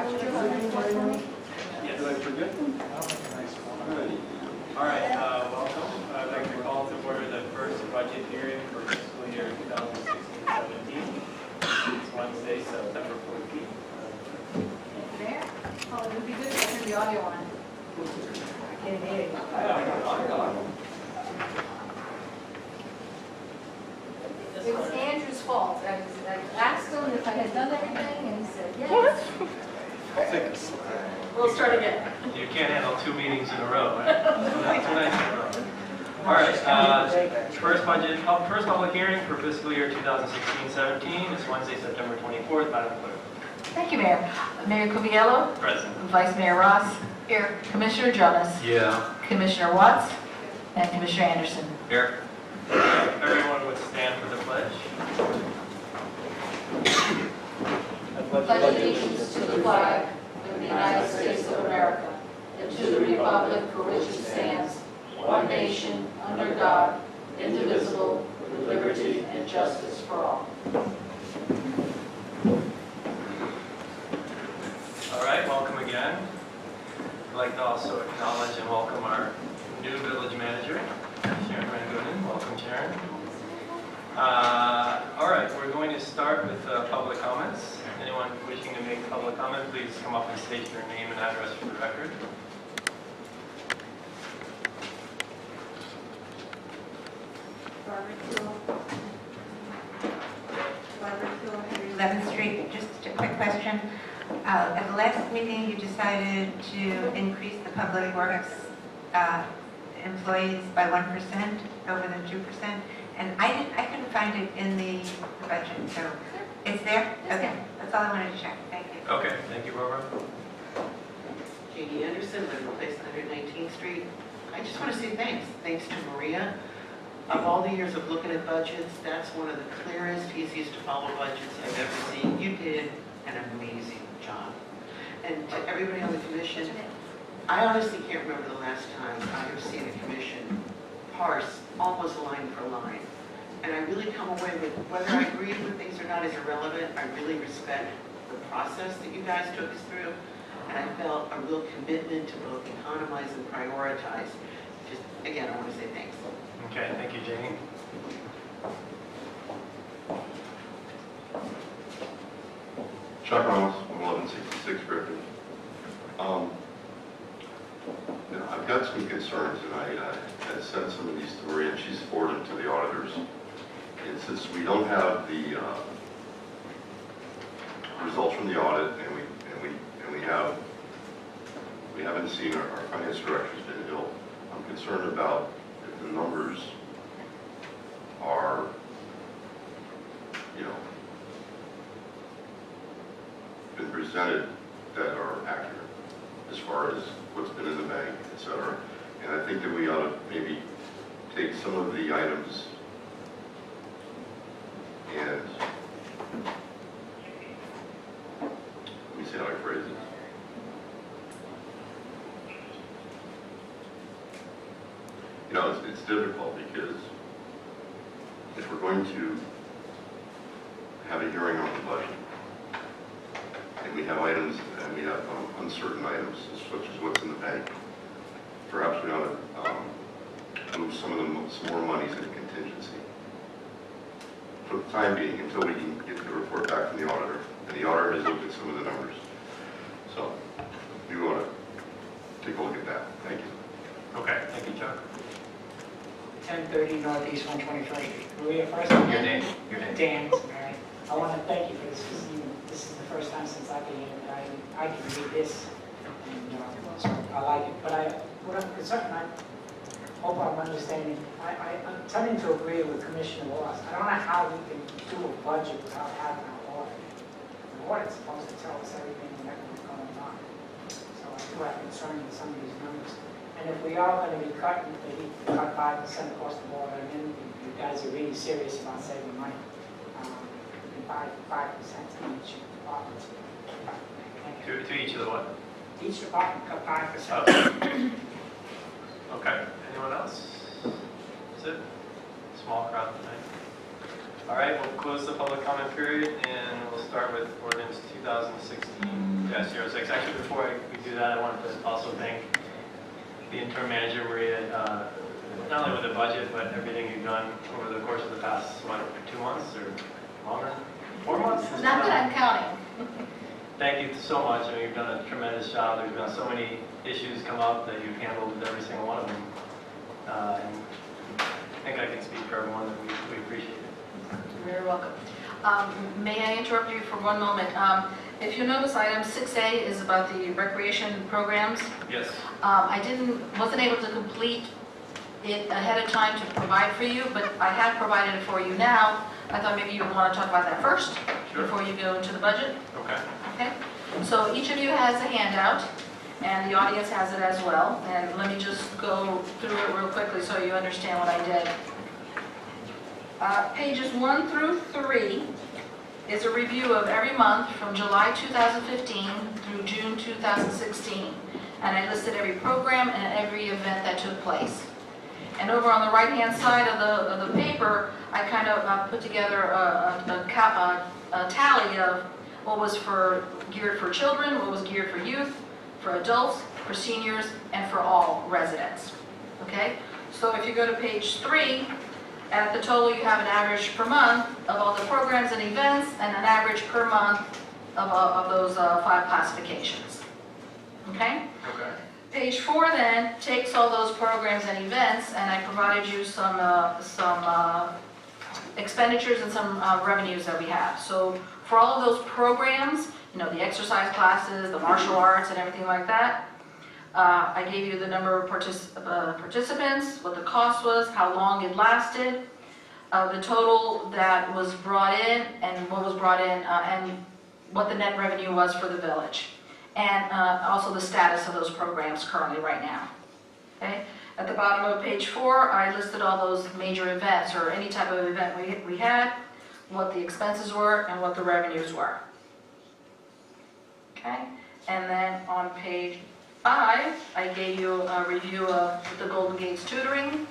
Yes. All right, welcome. I'd like to call to order the first budget hearing for fiscal year 2016-17. It's Wednesday, September 14th. There? Oh, it would be good to turn the audio on. I can't hear you. It was Andrew's fault. I asked him if I had done everything, and he said, yes. I'll take this. We'll start again. You can't handle 2 meetings in a row, right? That's what I said. All right, first public hearing for fiscal year 2016-17 is Wednesday, September 24th. Madam Clerk. Thank you, Mayor. Mayor Cuviello, Present. Vice Mayor Ross, here. Commissioner Jonas, Yeah. Commissioner Watts, and Commissioner Anderson. Here. Everyone would stand for the pledge. Pledge allegiance to the flag of the United States of America and to the republic for which it stands, one nation, under God, indivisible, with liberty and justice for all. All right, welcome again. I'd like to also acknowledge and welcome our new village manager, Sharon Rangoon. Welcome, Sharon. All right, we're going to start with public comments. Anyone wishing to make public comment, please come up and state your name and address for the record. Barbara 11th Street. Just a quick question. At the last meeting, you decided to increase the public works employees by 1% over the 2%, and I couldn't find it in the budget. So it's there. Okay, that's all I wanted to check. Thank you. Okay, thank you, Barbara. J.D. Anderson, living in place 119th Street. I just want to say thanks. Thanks to Maria. Of all the years of looking at budgets, that's one of the clearest, easiest to follow budgets I've ever seen. You did an amazing job. And to everybody on the commission, I honestly can't remember the last time I have seen a commission parse almost line for line. And I really come away with, whether I agree with things or not is irrelevant, I really respect the process that you guys took us through. And I felt a real commitment to both economize and prioritize. Just, again, I want to say thanks. Okay, thank you, Jane. Chuck Reynolds, 1166 Griffin. I've got some concerns, and I had sent some of these to Maria, and she's forwarded them to the auditors. And since we don't have the results from the audit, and we haven't seen our finance director's been ill, I'm concerned about if the numbers are, been presented that are accurate as far as what's been in the bank, et cetera. And I think that we ought to maybe take some of the items and, let me see how I phrase it. It's difficult because if we're going to have a hearing on the budget, and we have items, and we have uncertain items, such as what's in the bank, perhaps we ought to move some more monies into contingency. For the time being, until we can get the report back from the auditor, and the auditor has looked at some of the numbers. So, we want to take a look at that. Thank you. Okay, thank you, Chuck. 1030 Northeast 121st Street. Maria, first. Your name. Dan. All right. I want to thank you for this. This is the first time since I've been here that I can read this, and so I like it. But what I'm concerned, I hope I'm understanding. I'm tending to agree with Commissioner Ross. I don't know how we can do a budget without having an audit. The audit's supposed to tell us everything that's going on. So I do have concern with some of these numbers. And if we are going to be cutting, maybe cut 5% across the board, I mean, you guys are really serious about saving money. And 5% to each department. To each of the what? Each department cut 5%. Okay. Anyone else? That's it? Small crowd tonight. All right, we'll close the public comment period, and we'll start with ordinance 2016-15. -06. Actually, before we do that, I wanted to also thank the interim manager, Maria, not only with the budget, but everything you've done over the course of the past, what, 2 months or longer? 4 months? Not that I'm counting. Thank you so much. I mean, you've done a tremendous job. There's been so many issues come up that you've handled every single one of them. And I think I can speak for everyone that we appreciate it. You're very welcome. May I interrupt you for one moment? If you notice, item 6A is about the recreation programs. Yes. I wasn't able to complete it ahead of time to provide for you, but I have provided it for you now. I thought maybe you would want to talk about that first, Sure. before you go into the budget. Okay. Okay? So each of you has a handout, and the audience has it as well. And let me just go through it real quickly so you understand what I did. Pages 1 through 3 is a review of every month from July 2015 through June 2016. And I listed every program and every event that took place. And over on the right-hand side of the paper, I kind of put together a tally of what was geared for children, what was geared for youth, for adults, for seniors, and for all residents. Okay? So if you go to page 3, at the total you have an average per month of all the programs and events, and an average per month of those 5 classifications. Okay? Okay. Page 4 then takes all those programs and events, and I provided you some expenditures and some revenues that we have. So for all of those programs, you know, the exercise classes, the martial arts and everything like that, I gave you the number of participants, what the cost was, how long it lasted, the total that was brought in, and what was brought in, and what the net revenue was for the village. And also the status of those programs currently right now. Okay? At the bottom of page 4, I listed all those major events, or any type of event we had, what the expenses were, and what the revenues were. Okay? And then on page 5, I gave you a review of the Golden Gates tutoring,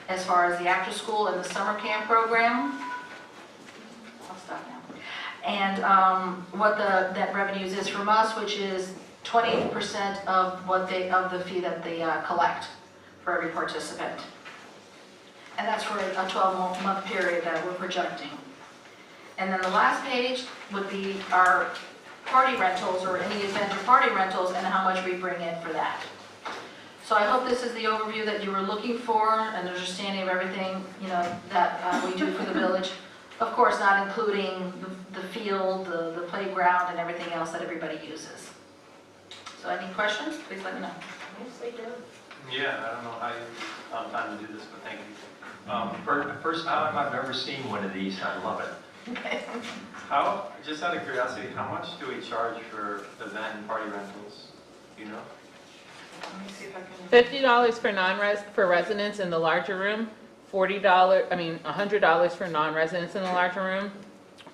as far as the after school and the summer camp program. I'll stop now. And what the net revenues is from us, which is 20% of the fee that they collect for every participant. And that's for a 12-month period that we're projecting. And then the last page would be our party rentals, or any event or party rentals, and how much we bring in for that. So I hope this is the overview that you were looking for, an understanding of everything, you know, that we do for the village. Of course, not including the field, the playground, and everything else that everybody uses. So any questions, please let me know. Yes, they do. Yeah, I don't know how you found time to do this, but thank you. First time I've ever seen one of these, I love it. How, just out of curiosity, how much do we charge for event and party rentals? Do you know? Let me see if I can... $50 for for residents in the larger room, $100 for non-residents in the larger room,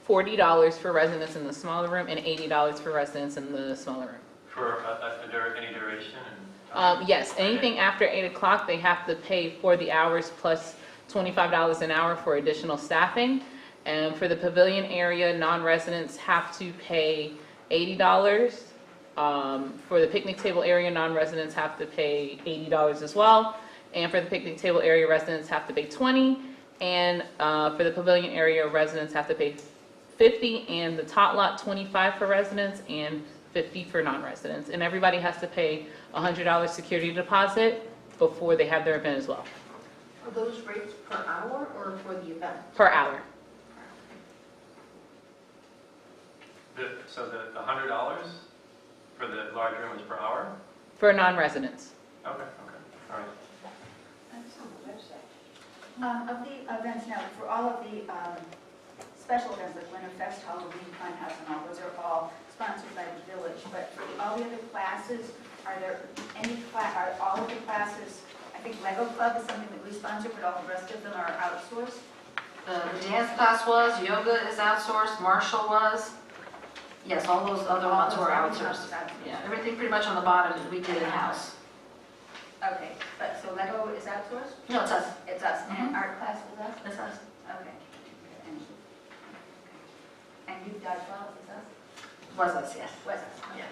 $40 for residents in the smaller room, and $80 for residents in the smaller room. For any duration? And Yes, anything after 8 o'clock, they have to pay for the hours plus $25 an hour for additional staffing. And for the pavilion area, non-residents have to pay $80. For the picnic table area, non-residents have to pay $80 as well. And for the picnic table area, residents have to pay $20. And for the pavilion area, residents have to pay $50. And the tot lot, $25 for residents and $50 for non-residents. And everybody has to pay $100 security deposit before they have their event as well. Are those rates per hour or for the event? Per hour. So the $100 for the large room is per hour? For non-residents. Okay, all right. That's on the website. Of the events now, for all of the special events like Winterfest, Halloween, Funhouse, and all, those are all sponsored by the village. But for all the other classes, are all of the classes, I think Lego Club is something that we sponsor, but all the rest of them are outsourced? The dance class was, yoga is outsourced, martial was. Yes, all those other ones were outsourced. Yeah, everything pretty much on the bottom we did in-house. Okay, but so Lego is outsourced? No, it's us. It's us. Mhm. And art class is us? It's us. Okay. And youth dodgeball is us? Was us, yes. Was us? Okay. Yeah.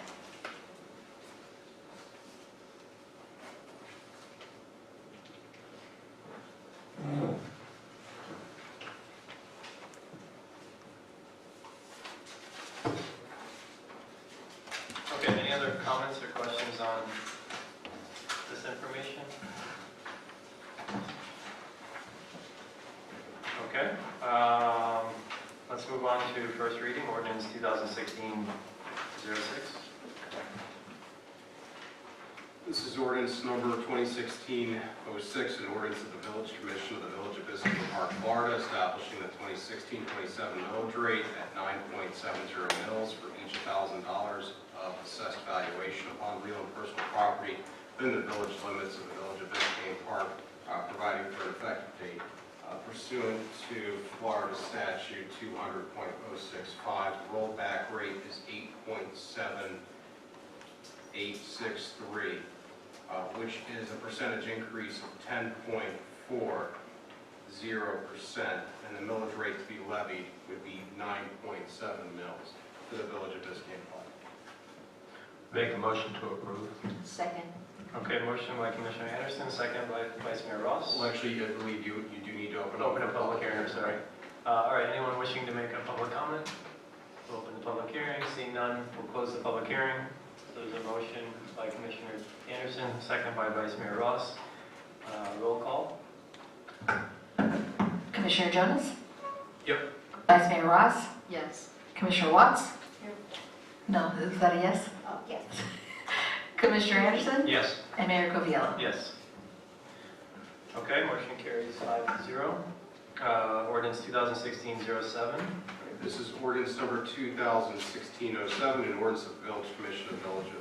other comments or questions on this information? Okay, let's move on to first reading, ordinance 2016-06. This is ordinance number 2016-06, an ordinance of the Village Commission of the Village of Biscayne Park, Florida, establishing the 2016-27 millage rate at 9.70 mils for each $1,000 of assessed valuation upon real and personal property within the village limits of the Village of Biscayne Park, providing for an effective date pursuant to Florida Statute 200.065. The rollback rate is 8.7863. Which is a percentage increase of 10.40%, and the millage rate to be levied would be 9.7 mils to the Village of Biscayne Park. Make a motion to approve. Second. Okay, motion by Commissioner Anderson, second by Vice Mayor Ross. Well, actually, I believe you do need to open Open a for public hearing, sorry. All right, anyone wishing to make a public comment? We'll open the public hearing, seeing none, we'll close the public hearing. There's a motion by Commissioner Anderson, second by Vice Mayor Ross. Roll call. Commissioner Jonas? Yep. Vice Mayor Ross? Yes. Commissioner Watts? Here. No, is that a yes? Oh, yes. Commissioner Anderson? Yes. And Mayor Coviello? Yes. Okay, motion carries 5-0. Ordinance 2016-07. This is ordinance number 2016-07, an ordinance of the Village Commission of the Village of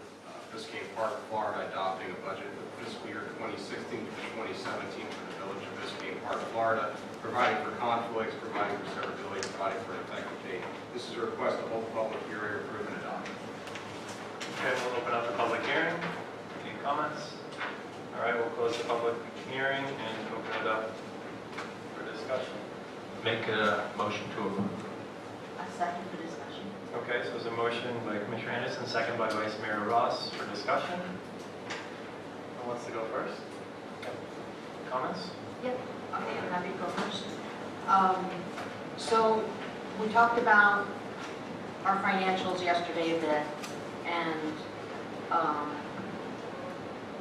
Biscayne Park, Florida, adopting a budget for fiscal year 2016 to 2017 for the Village of Biscayne Park, Florida, providing for conflicts, providing for severability, providing for an effective date. This is a request to hold a public hearing, approve, and adopt. Okay, we'll open up the public hearing. Any comments? All right, we'll close the public hearing and open it up for discussion. Make a motion to approve. A second for discussion. Okay, so there's a motion by Commissioner Anderson, second by Vice Mayor Ross for discussion. Who wants to go first? Comments? Yep, okay, I'm happy to go first. So we talked about our financials yesterday a bit, and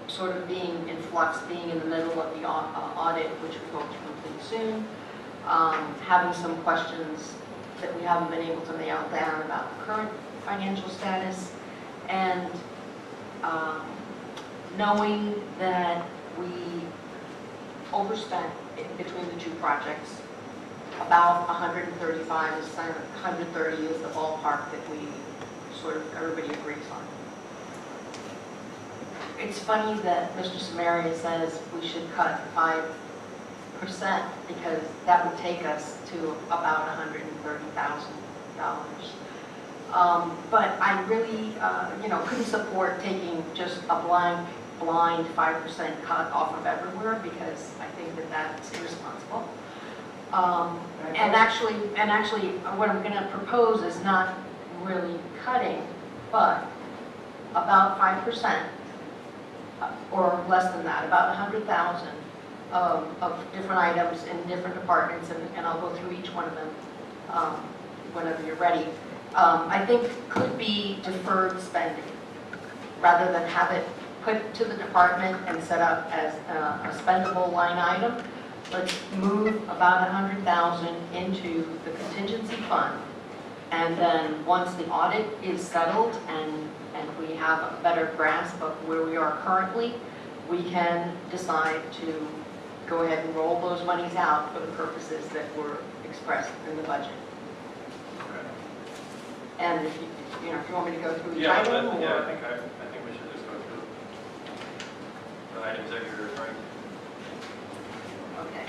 sort of being in flux, being in the middle of the audit, which we hope to complete soon, having some questions that we haven't been able to nail down about the current financial status, and knowing that we overspent in between the two projects. About 135 is 130 is the ballpark that we sort of everybody agrees on. It's funny that Mr. Samaria says we should cut 5% because that would take us to about $130,000. But I really, couldn't support taking just a blind 5% cut off of everywhere because I think that that's irresponsible. And actually, what I'm going to propose is not really cutting, but about 5% or less than that, about 100,000 of different items in different departments, and I'll go through each one of them whenever you're ready. I think could be deferred spending rather than have it put to the department and set up as a spendable line item. Let's move about 100,000 into the contingency fund, and then once the audit is settled and we have a better grasp of where we are currently, we can decide to go ahead and roll those monies out for the purposes that were expressed in the budget. And if you want me to go through each item, or? Yeah, I think we should just go through the items that you're referring to. Okay.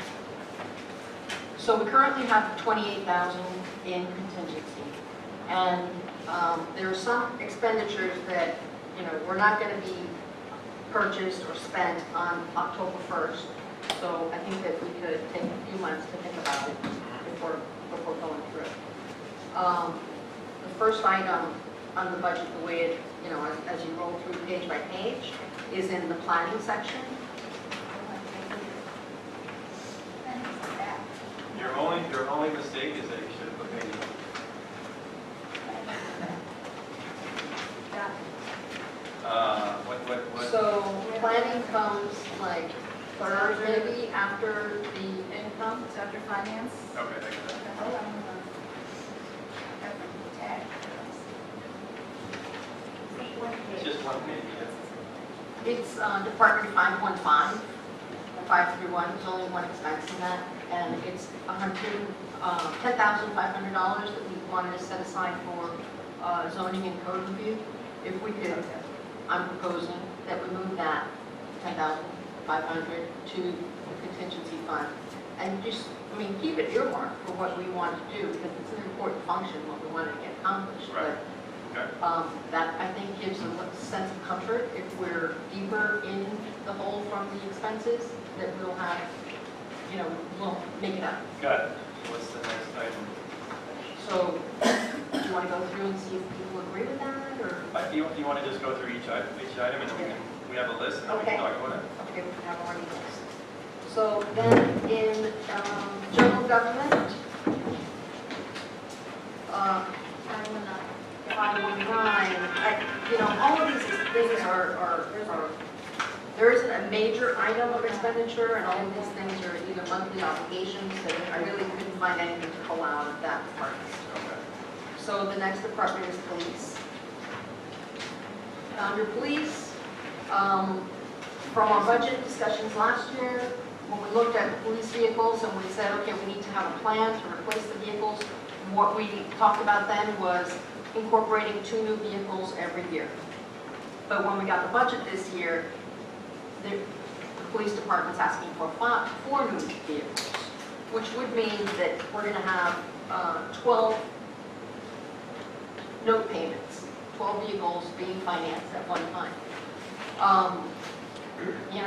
So we currently have 28,000 in contingency, and there are some expenditures that, we're not going to be purchased or spent on October 1st. So I think that we could take a few months to think about it before going through. The first item on the budget, the way it, as you roll through page by page, is in the planning section. Your only mistake is that you should have put pages. planning comes like third, maybe, after the income. It's after finance. Okay, I get that. Hold on, hold on. After tax. It's just one page, yeah. It's Department 5.5, 531, there's only one expense in that, and it's $10,500 that we wanted to set aside for zoning and code review. If we could, I'm proposing that we move that 10,500 to the contingency fund, and just, keep it earmarked for what we want to do, because it's an important function, what we wanted to get accomplished. Right. Okay. That, I think, gives a sense of comfort if we're deeper in the hole from the expenses, that we'll have, we'll make it up. Got it. What's the next item? So, do you want to go through and see if people agree with that, or? Do you want to just go through each item, and then we have a list, and then we Okay. can talk about it? Okay, we have already list. So then in general government, 519, all of these things are, there isn't a major item of expenditure, and all of these things are either monthly obligations, that I really couldn't find anything to pull out of that department. Okay. So the next department is police. Under police, from our budget discussions last year, when we looked at police vehicles and we said, okay, we need to have a plan to replace the vehicles, what we talked about then was incorporating 2 new vehicles every year. But when we got the budget this year, the police department's asking for 4 new vehicles, which would mean that we're going to have 12 note payments, 12 vehicles being financed at one time.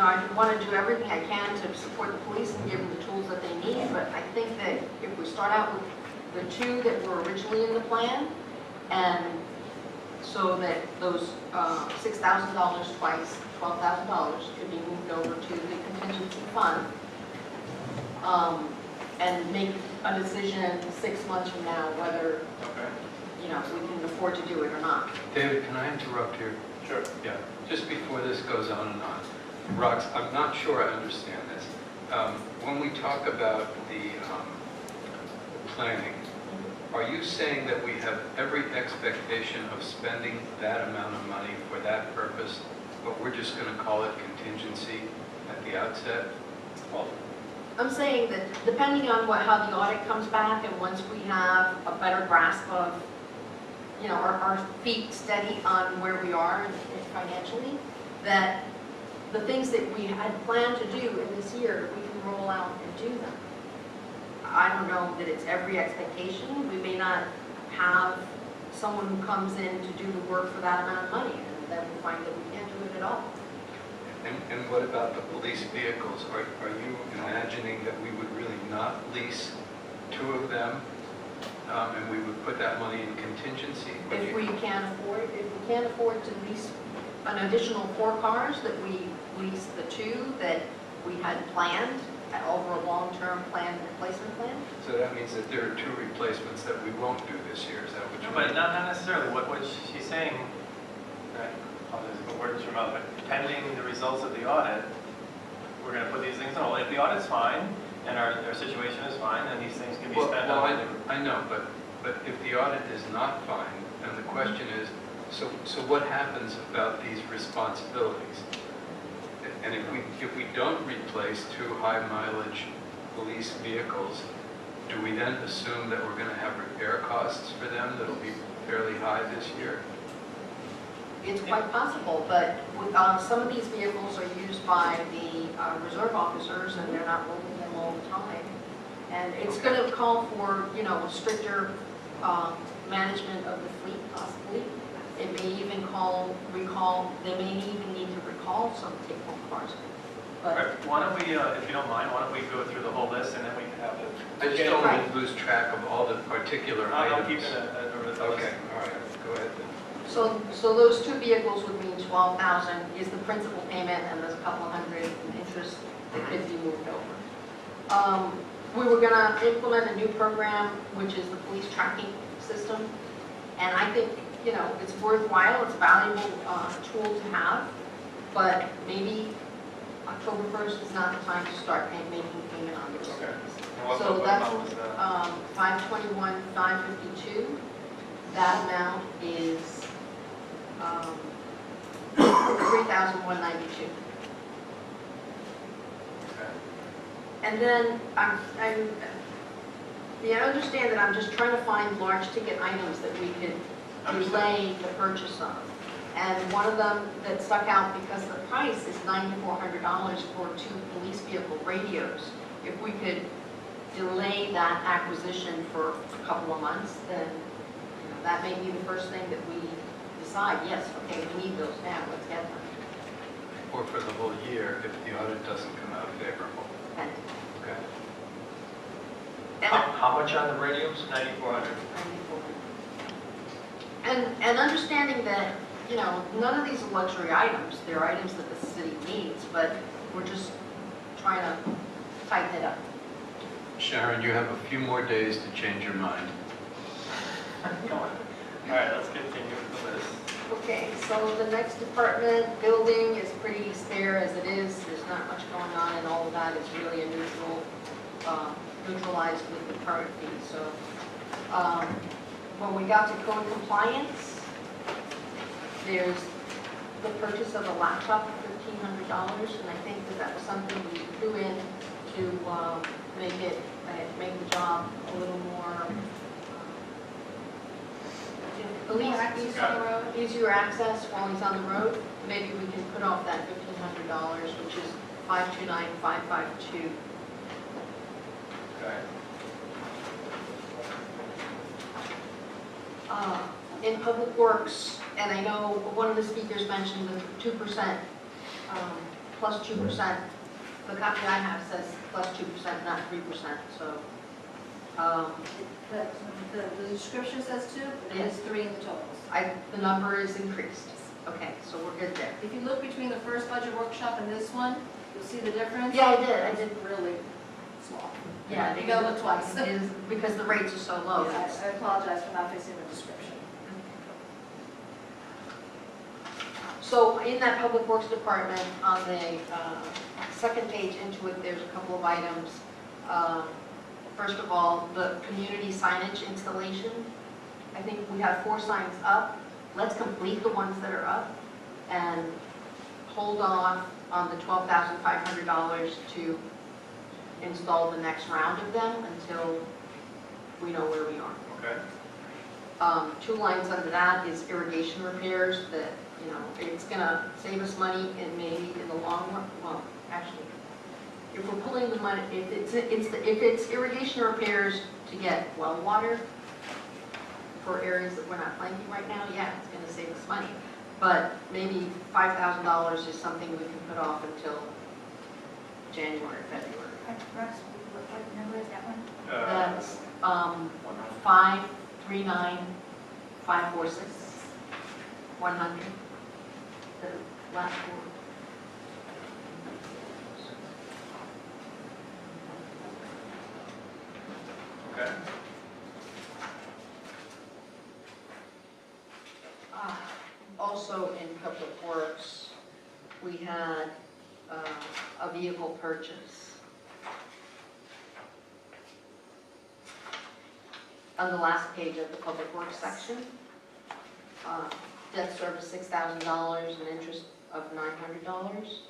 I want to do everything I can to support the police and give them the tools that they need, but I think that if we start out with the 2 that were originally in the plan, and so that those $6,000 twice, $12,000 could be moved over to the contingency fund, and make a decision 6 months from now whether, Okay. we can afford to do it or not. David, can I interrupt here? Sure. Yeah, just before this goes on and on. Rox, I'm not sure I understand this. When we talk about the planning, are you saying that we have every expectation of spending that amount of money for that purpose, but we're just going to call it contingency at the outset? Well, I'm saying that depending on how the audit comes back, and once we have a better grasp of, our feet steady on where we are financially, that the things that we had planned to do in this year, we can roll out and do them. I don't know that it's every expectation. We may not have someone who comes in to do the work for that amount of money, and then we find that we can't do it at all. And what about the police vehicles? Are you imagining that we would really not lease 2 of them, and we would put that money in contingency? If we can't afford to lease an additional 4 cars, that we lease the 2 that we had planned over a long-term plan, replacement plan. So that means that there are 2 replacements that we won't do this year, is that what you mean? but not necessarily. What she's saying, I apologize if the word is from out, but pending the results of the audit, we're going to put these things on hold. If the audit's fine and our situation is fine, then these things can be spent on. I know, but if the audit is not fine, then the question is, so what happens about these responsibilities? And if we don't replace 2 high mileage police vehicles, do we then assume that we're going to have repair costs for them that'll be fairly high this year? It's quite possible, but some of these vehicles are used by the reserve officers, and they're not rolling them all the time. And it's going to call for, stricter management of the fleet, possibly. It may even they may even need to recall some take-home cars. All But right, why don't we, if you don't mind, why don't we go through the whole list, and then we can have it. I just don't want to lose track of all the particular I'll items. keep it over the list. Okay, all right, go ahead then. So those 2 vehicles would mean 12,000 is the principal payment, and there's a couple hundred in interest that could be moved over. We were going to implement a new program, which is the police tracking system, and I think it's worthwhile. It's a valuable tool to have. but maybe October 1st is not the time to start making payment on those Okay. things. And what So what that's, amount was that? 521, 552. That amount is 3,192. Okay. And then I understand that I'm just trying to find large ticket items that we could delay the purchase of. And one of them that stuck out because the price is $9,400 for 2 police vehicle radios. If we could delay that acquisition for a couple of months, then that may be the first thing that we decide, yes, okay, we need those now, let's get them. Or for the whole year if the audit doesn't come out favorable. And Okay. How much on the radios? 9,400. And understanding that, none of these are luxury items, they're items that the city needs, but we're just trying to tighten it up. Sharon, you have a few more days to change your mind. Come on. All right, let's continue with the list. Okay, so the next department, building, is pretty spare as it is. There's not much going on, and all of that is really a neutralized with the current fee. So when we got to code compliance, there's the purchase of a laptop for $1,500, and I think that was something we threw in to make the job a little more easier access while he's on the road. Maybe we can put off that $1,500, which is 529,552. Okay. In Public Works, and I know one of the speakers mentioned the 2%, plus 2%. The copy I have says plus 2%, not 3%, so. The description says 2, but it is 3 in the totals. The number is increased. Okay, so we're good there. If you look between the first budget workshop and this one, you'll see the difference. Yeah, I did. It's really small. Yeah, You gotta look twice. It is because the rates are so low. Yeah, I apologize for not fixing the description. So in that Public Works Department, on the second page into it, there's a couple of items. First of all, the community signage installation. I think we have 4 signs up. Let's complete the ones that are up and hold on the $12,500 to install the next round of them until we know where we are. Okay. 2 lines under that is irrigation repairs that, it's gonna save us money and maybe in the long run, well, actually, if we're pulling the money, if it's irrigation repairs to get well water for areas that we're not planting right now, yeah, it's gonna save us money. But maybe $5,000 is something we can put off until January, February. Russ, what number is that one? That's 539,546, 100, the last 4. Okay. Also in Public Works, we had a vehicle purchase. On the last page of the Public Works section, debt service $6,000 and interest of $900.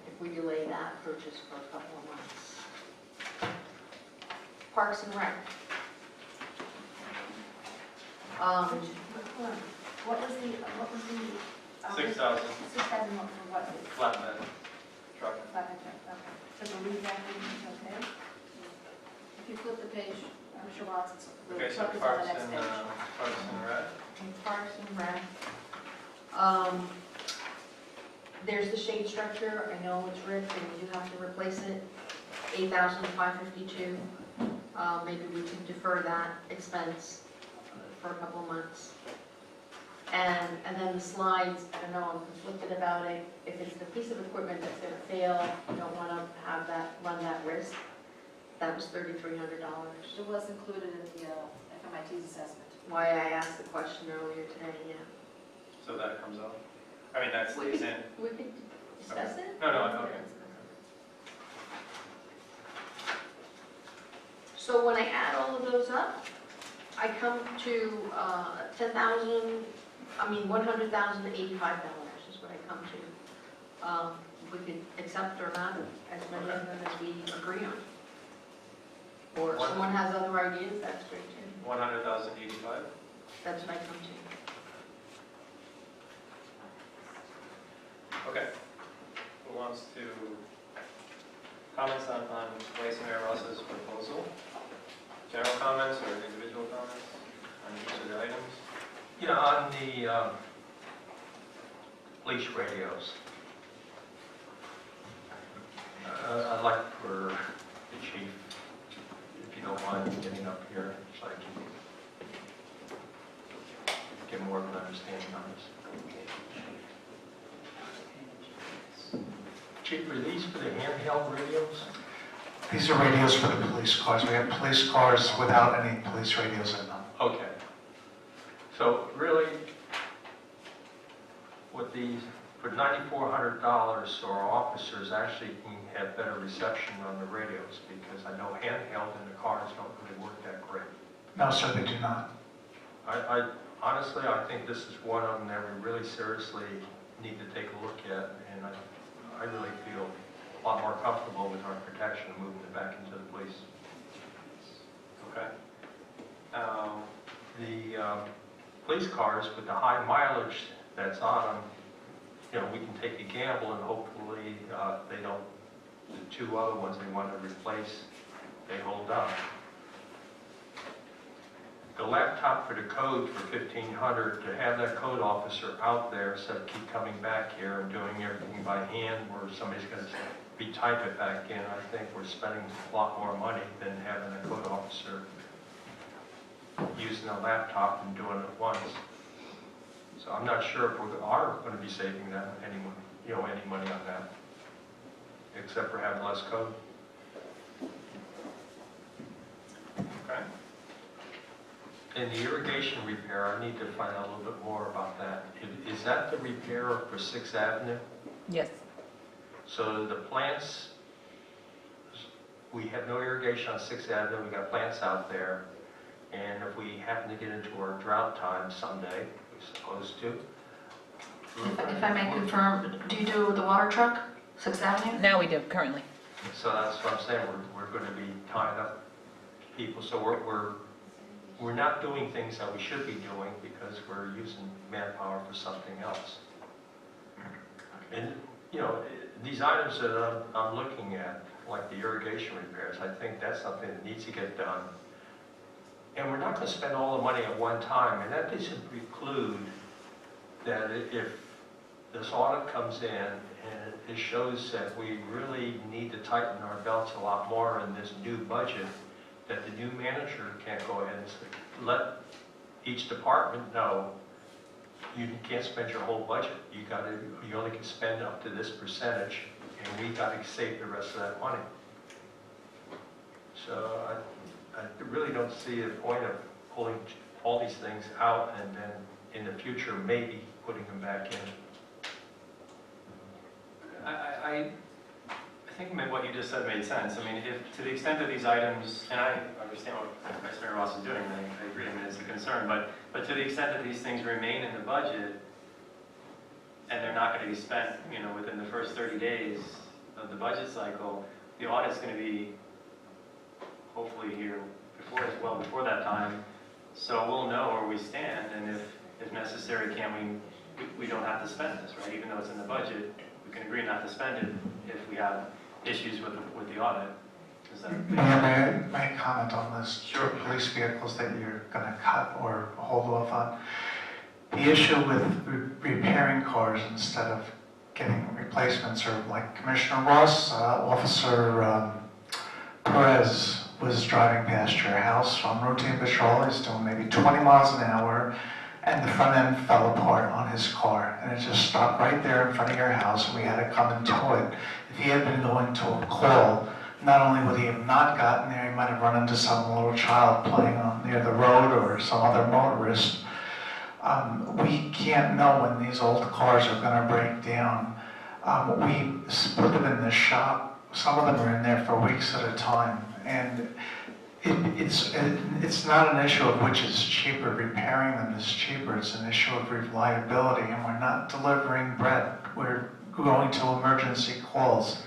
If we delay that purchase for a couple of months. Parks and Rec. What was the? 6,000 6,000 for what? flatbed truck. Okay. So the leave that okay? If you flip the page, I'm sure lots of, the Okay, so truck is on Parks the next and, page. Parks and Rec. Parks and Rec. There's the shade structure. I know it's ripped and we do have to replace it. $8,552. Maybe we can defer that expense for a couple of months. And then the slides, I don't know, I'm conflicted about it. If it's the piece of equipment that's going to fail, you don't want to have that, run that risk. That was $3,300. It was included in the FMIT's assessment. Why I asked the question earlier today, yeah. so that comes off. I mean, that We stays in. We could discuss it? No, okay. So when I add all of those up, I come to 10,000, I mean, $100,085 is what I come to. We could accept or not as many of them as we agree on. Or if someone has other ideas, that's great too. 100,085. That's what I come to. Okay. Who wants to comments on Vice Mayor Ross's proposal? General comments or individual comments on each of the items? Yeah, on the police radios. I'd like for the chief, if you don't mind getting up here, so I can get more of an understanding on this. Chief, are these for the handheld radios? These are radios for the police cars. We have police cars without any police radios in them. Okay. So really, with these, for $9,400, our officers actually can have better reception on the radios, because I know handheld in the cars don't really work that great. No, sir, they do not. I honestly, I think this is one of them that we really seriously need to take a look at, and I really feel a lot more comfortable with our protection of moving it back into the police. Okay. The police cars with the high mileage that's on them, you know, we can take a gamble and hopefully they don't, the two other ones they want to replace, they hold up. The laptop for the code for $1,500, to have that code officer out there instead of keep coming back here and doing everything by hand where somebody's going to retype it back in, I think we're spending a lot more money than having a code officer using a laptop and doing it once. So I'm not sure if we are going to be saving them any money on that, except for having less code. Okay. And the irrigation repair, I need to find out a little bit more about that. Is that the repair for 6th Avenue? Yes. So the plants, we have no irrigation on 6th Avenue, we got plants out there. And if we happen to get into our drought time someday, we're supposed to. If I may confirm, do you do the water truck, 6th Avenue? Now we do, currently. So that's what I'm saying, we're going to be tying up people. So we're not doing things that we should be doing because we're using manpower for something else. And, you know, these items that I'm looking at, like the irrigation repairs, I think that's something that needs to get done. And we're not going to spend all the money at one time, and that doesn't preclude that if this audit comes in and it shows that we really need to tighten our belts a lot more in this new budget, that the new manager can't go ahead and say, let each department know you can't spend your whole budget. You only can spend up to this percentage, and we got to save the rest of that money. So I really don't see a point of pulling all these things out and then in the future maybe putting them back in. I think what you just said made sense. I mean, if to the extent that these items, and I understand what Vice Mayor Ross is doing, I agree, I mean, it's a concern, but to the extent that these things remain in the budget and they're not going to be spent, you know, within the first 30 days of the budget cycle, the audit's going to be hopefully here well before that time, so we'll know where we stand, and if necessary, we don't have to spend this, right? Even though it's in the budget, we can agree not to spend it if we have issues with the audit. Is that Mayor, may I comment on this? Sure. Police vehicles that you're going to cut or hold off on. The issue with repairing cars instead of getting replacements, or like Commissioner Ross, Officer Perez was driving past your house on routine patrol. He's doing maybe 20 miles an hour, and the front end fell apart on his car, and it just stopped right there in front of your house, and we had to come and tow it. If he had been going to a call, not only would he have not gotten there, he might have run into some little child playing on near the road or some other motorist. We can't know when these old cars are going to break down. We put them in the shop. Some of them are in there for weeks at a time. And it's not an issue of which is cheaper. Repairing them is cheaper. It's an issue of reliability. And we're not delivering bread. We're going to emergency calls.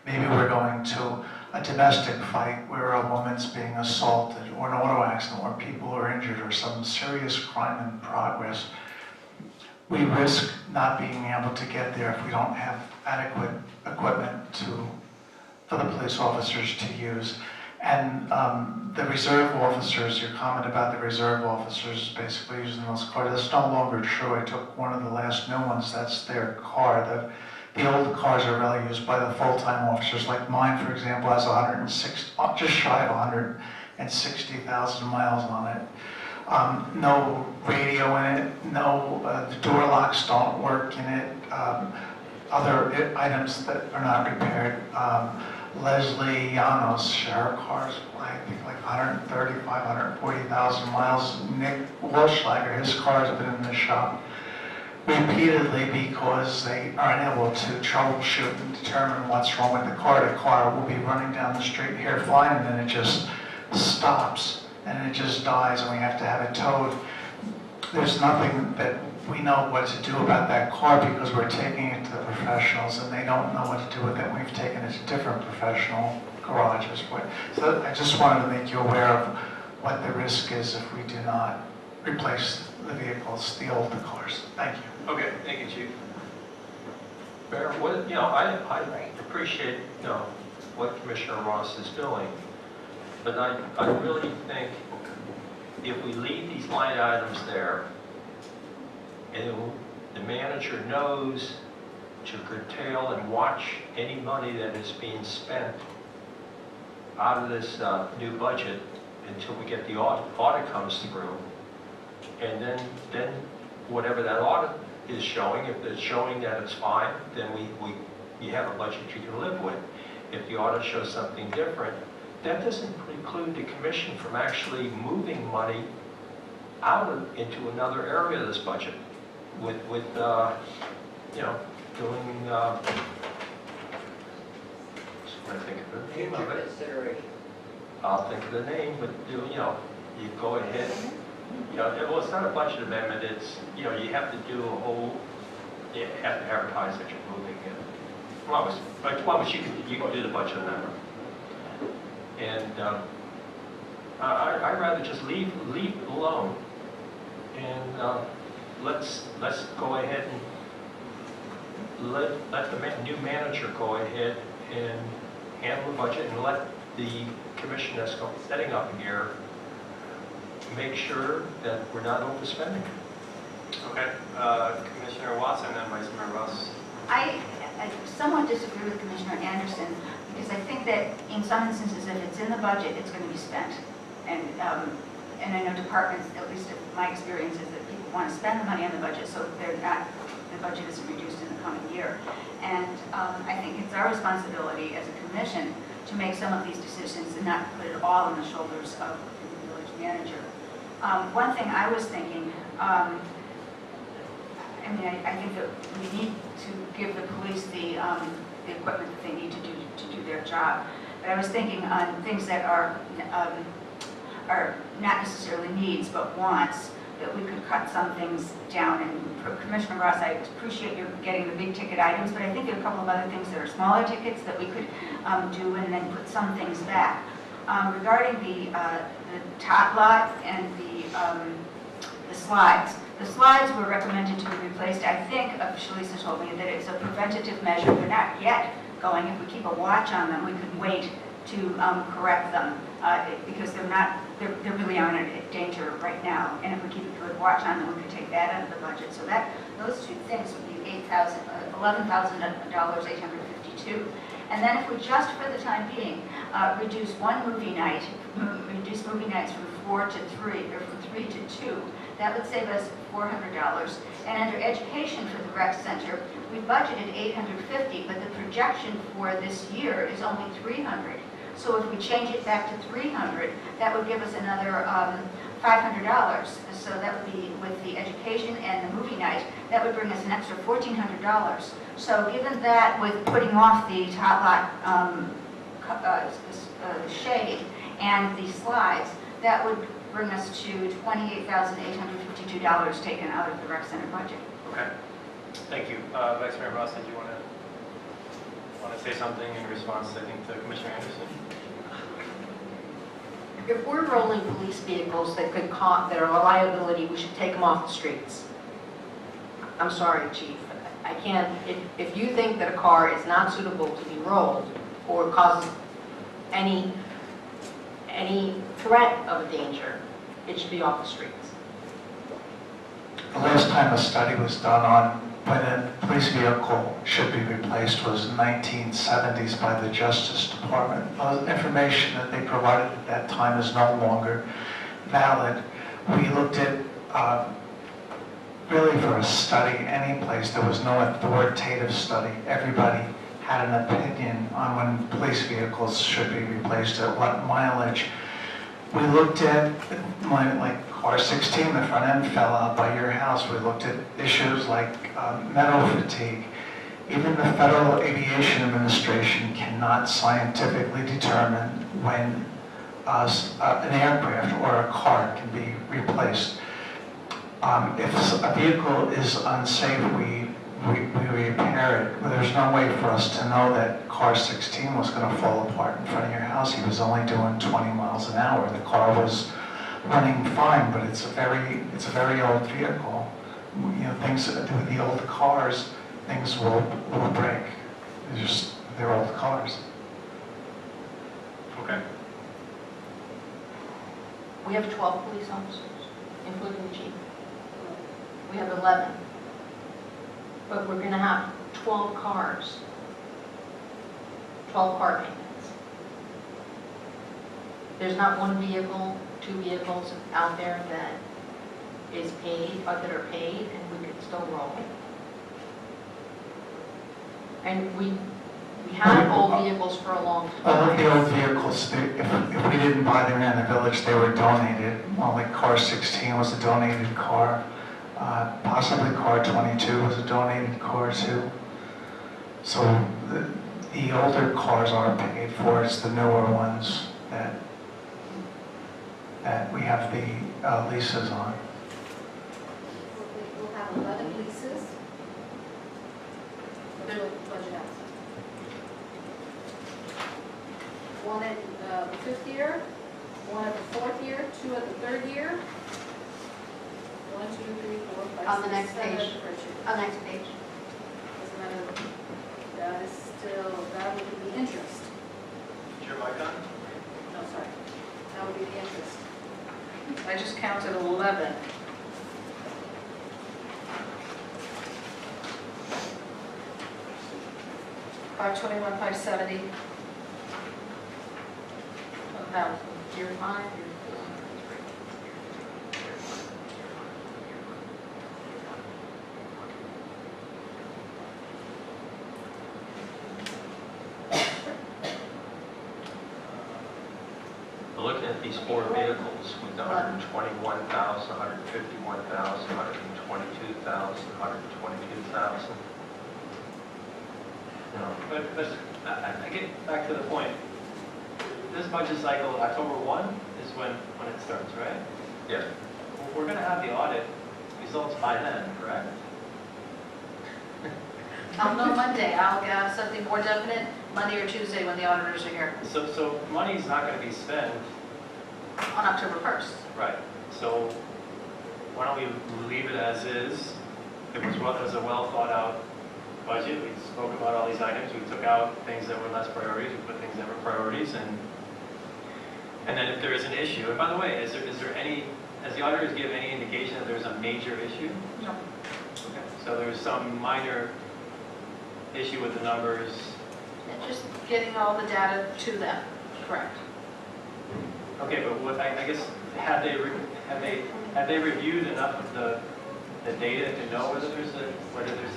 Maybe we're going to a domestic fight where a woman's being assaulted, or an auto accident where people are injured, or some serious crime in progress. We risk not being able to get there if we don't have adequate equipment for the police officers to use. And the reserve officers, your comment about the reserve officers basically using those cars, that's no longer true. I took one of the last new ones, that's their car. The old cars are really used by the full-time officers. Like mine, for example, has 106, just shy of 160,000 miles on it. No radio in it, no, the door locks don't work in it. Other items that are not repaired. Leslie Llanos, her car's, I think, like 135, 140,000 miles. Nick Walschlager, his car's been in the shop repeatedly because they are unable to troubleshoot and determine what's wrong with the car. The car will be running down the street here fine, and then it just stops and it just dies, and we have to have it towed. There's nothing that we know what to do about that car because we're taking it to the professionals, and they don't know what to do with it. We've taken it to different professional garages. So I just wanted to make you aware of what the risk is if we do not replace the vehicles, the older cars. Thank you. Okay, thank you, Chief. Mayor, what, I appreciate, what Commissioner Ross is doing, but I really think if we leave these line items there, and the manager knows to curtail and watch any money that is being spent out of this new budget until we get the audit comes through, and then whatever that audit is showing, if it's showing that it's fine, then we have a budget you can live with. If the audit shows something different, that doesn't preclude the commission from actually moving money into another area of this budget with doing, I think of the name of it. I'll think of the name, but you go ahead. Well, it's not a budget amendment. It's you have to do you have to advertise that you're moving it. Well, you can do the budget amendment, and I'd rather just leave it alone, and let's go ahead and let the new manager go ahead and handle the budget, and let the commission that's setting up here make sure that we're not overspending. Okay, Commissioner Watson and Vice Mayor Ross. I somewhat disagree with Commissioner Anderson because I think that in some instances, if it's in the budget, it's going to be spent. And I know departments, at least in my experience, is that people want to spend the money on the budget, so the budget isn't reduced in the coming year. And I think it's our responsibility as a commission to make some of these decisions and not put it all on the shoulders of the village manager. One thing I was thinking, I think that we need to give the police the equipment that they need to do their job. But I was thinking on things that are not necessarily needs but wants, that we could cut some things down. And for Commissioner Ross, I appreciate you getting the big ticket items, but I think there are a couple of other things that are smaller tickets that we could do and then put some things back. Regarding the top lot and the slides. The slides were recommended to be replaced. I think Shalisa told me that it's a preventative measure. They're not yet going. If we keep a watch on them, we could wait to correct them because they're really on a danger right now. And if we keep a good watch on them, we could take that out of the budget. So those two things would be $11,852. And then if we just for the time being reduce one movie night, reduce movie nights from 4 to 3 or from 3 to 2, that would save us $400. And under education for the rec center, we budgeted $850, but the projection for this year is only $300. So if we change it back to $300, that would give us another $500. So that would be with the education and the movie night, that would bring us an extra $1,400. So given that with putting off the tot lot shade and the slides, that would bring us to $28,852 taken out of the rec center budget. Okay, thank you. Vice Mayor Ross, did you want to say something in response, I think, to Commissioner Anderson? If we're rolling police vehicles that that are a liability, we should take them off the streets. I'm sorry, Chief. I can't, if you think that a car is not suitable to be rolled or causes any threat of a danger, it should be off the streets. The last time a study was done on when a police vehicle should be replaced was in the 1970s by the Justice Department. Information that they provided at that time is no longer valid. We looked at, really for a study, any place, there was no authoritative study. Everybody had an opinion on when police vehicles should be replaced, at what mileage. We looked at, like car 16, the front end fell out by your house. We looked at issues like metal fatigue. Even the Federal Aviation Administration cannot scientifically determine when an aircraft or a car can be replaced. If a vehicle is unsafe, we repair it. But there's no way for us to know that car 16 was going to fall apart in front of your house. He was only doing 20 miles an hour. The car was running fine, but it's a very old vehicle. You know, things with the old cars, things will break. They're old cars. Okay. We have 12 police officers, including the chief. We have 11. But we're going to have 12 cars. 12 car payments. There's not one vehicle, 2 vehicles out there that is paid, or that are paid, and we could still roll. And we had old vehicles for a long time. All of the old vehicles, if we didn't buy them in the village, they were donated. Well, like car 16 was a donated car. Possibly car 22 was a donated car too. So the older cars aren't paid for. It's the newer ones that we have the leases on. We'll have 11 leases. That's what the budget has. One at the 5th year, one at the 4th year, 2 at the 3rd year. 1, 2, 3, 4, 5, 6, On the next 7 at page. the first year. On next page. That is still, that would be the interest. Is your mic on? No, sorry. That would be the interest. I just counted 11. $521,570. About year 5, year 4. Looking at these 4 vehicles with 121,000, 151,000, 122,000, 122,000. You know, But I get back to the point. This budget cycle, October 1 is when it starts, right? yeah. We're going to have the audit results by then, correct? I'll know Monday. I'll have something more definite Monday or Tuesday when the auditors are here So money's not going to be spent, on October 1st. right? So why don't we leave it as is? It was a well thought out budget. We spoke about all these items. We took out things that were less priorities. We put things that were priorities. And then if there is an issue, and by the way, is there any, has the auditors give any indication that there's a major issue? No. Okay. So there's some minor issue with the numbers. And just getting all the data to them, correct. Okay, but what, I guess, have they reviewed enough of the data to know whether there's this?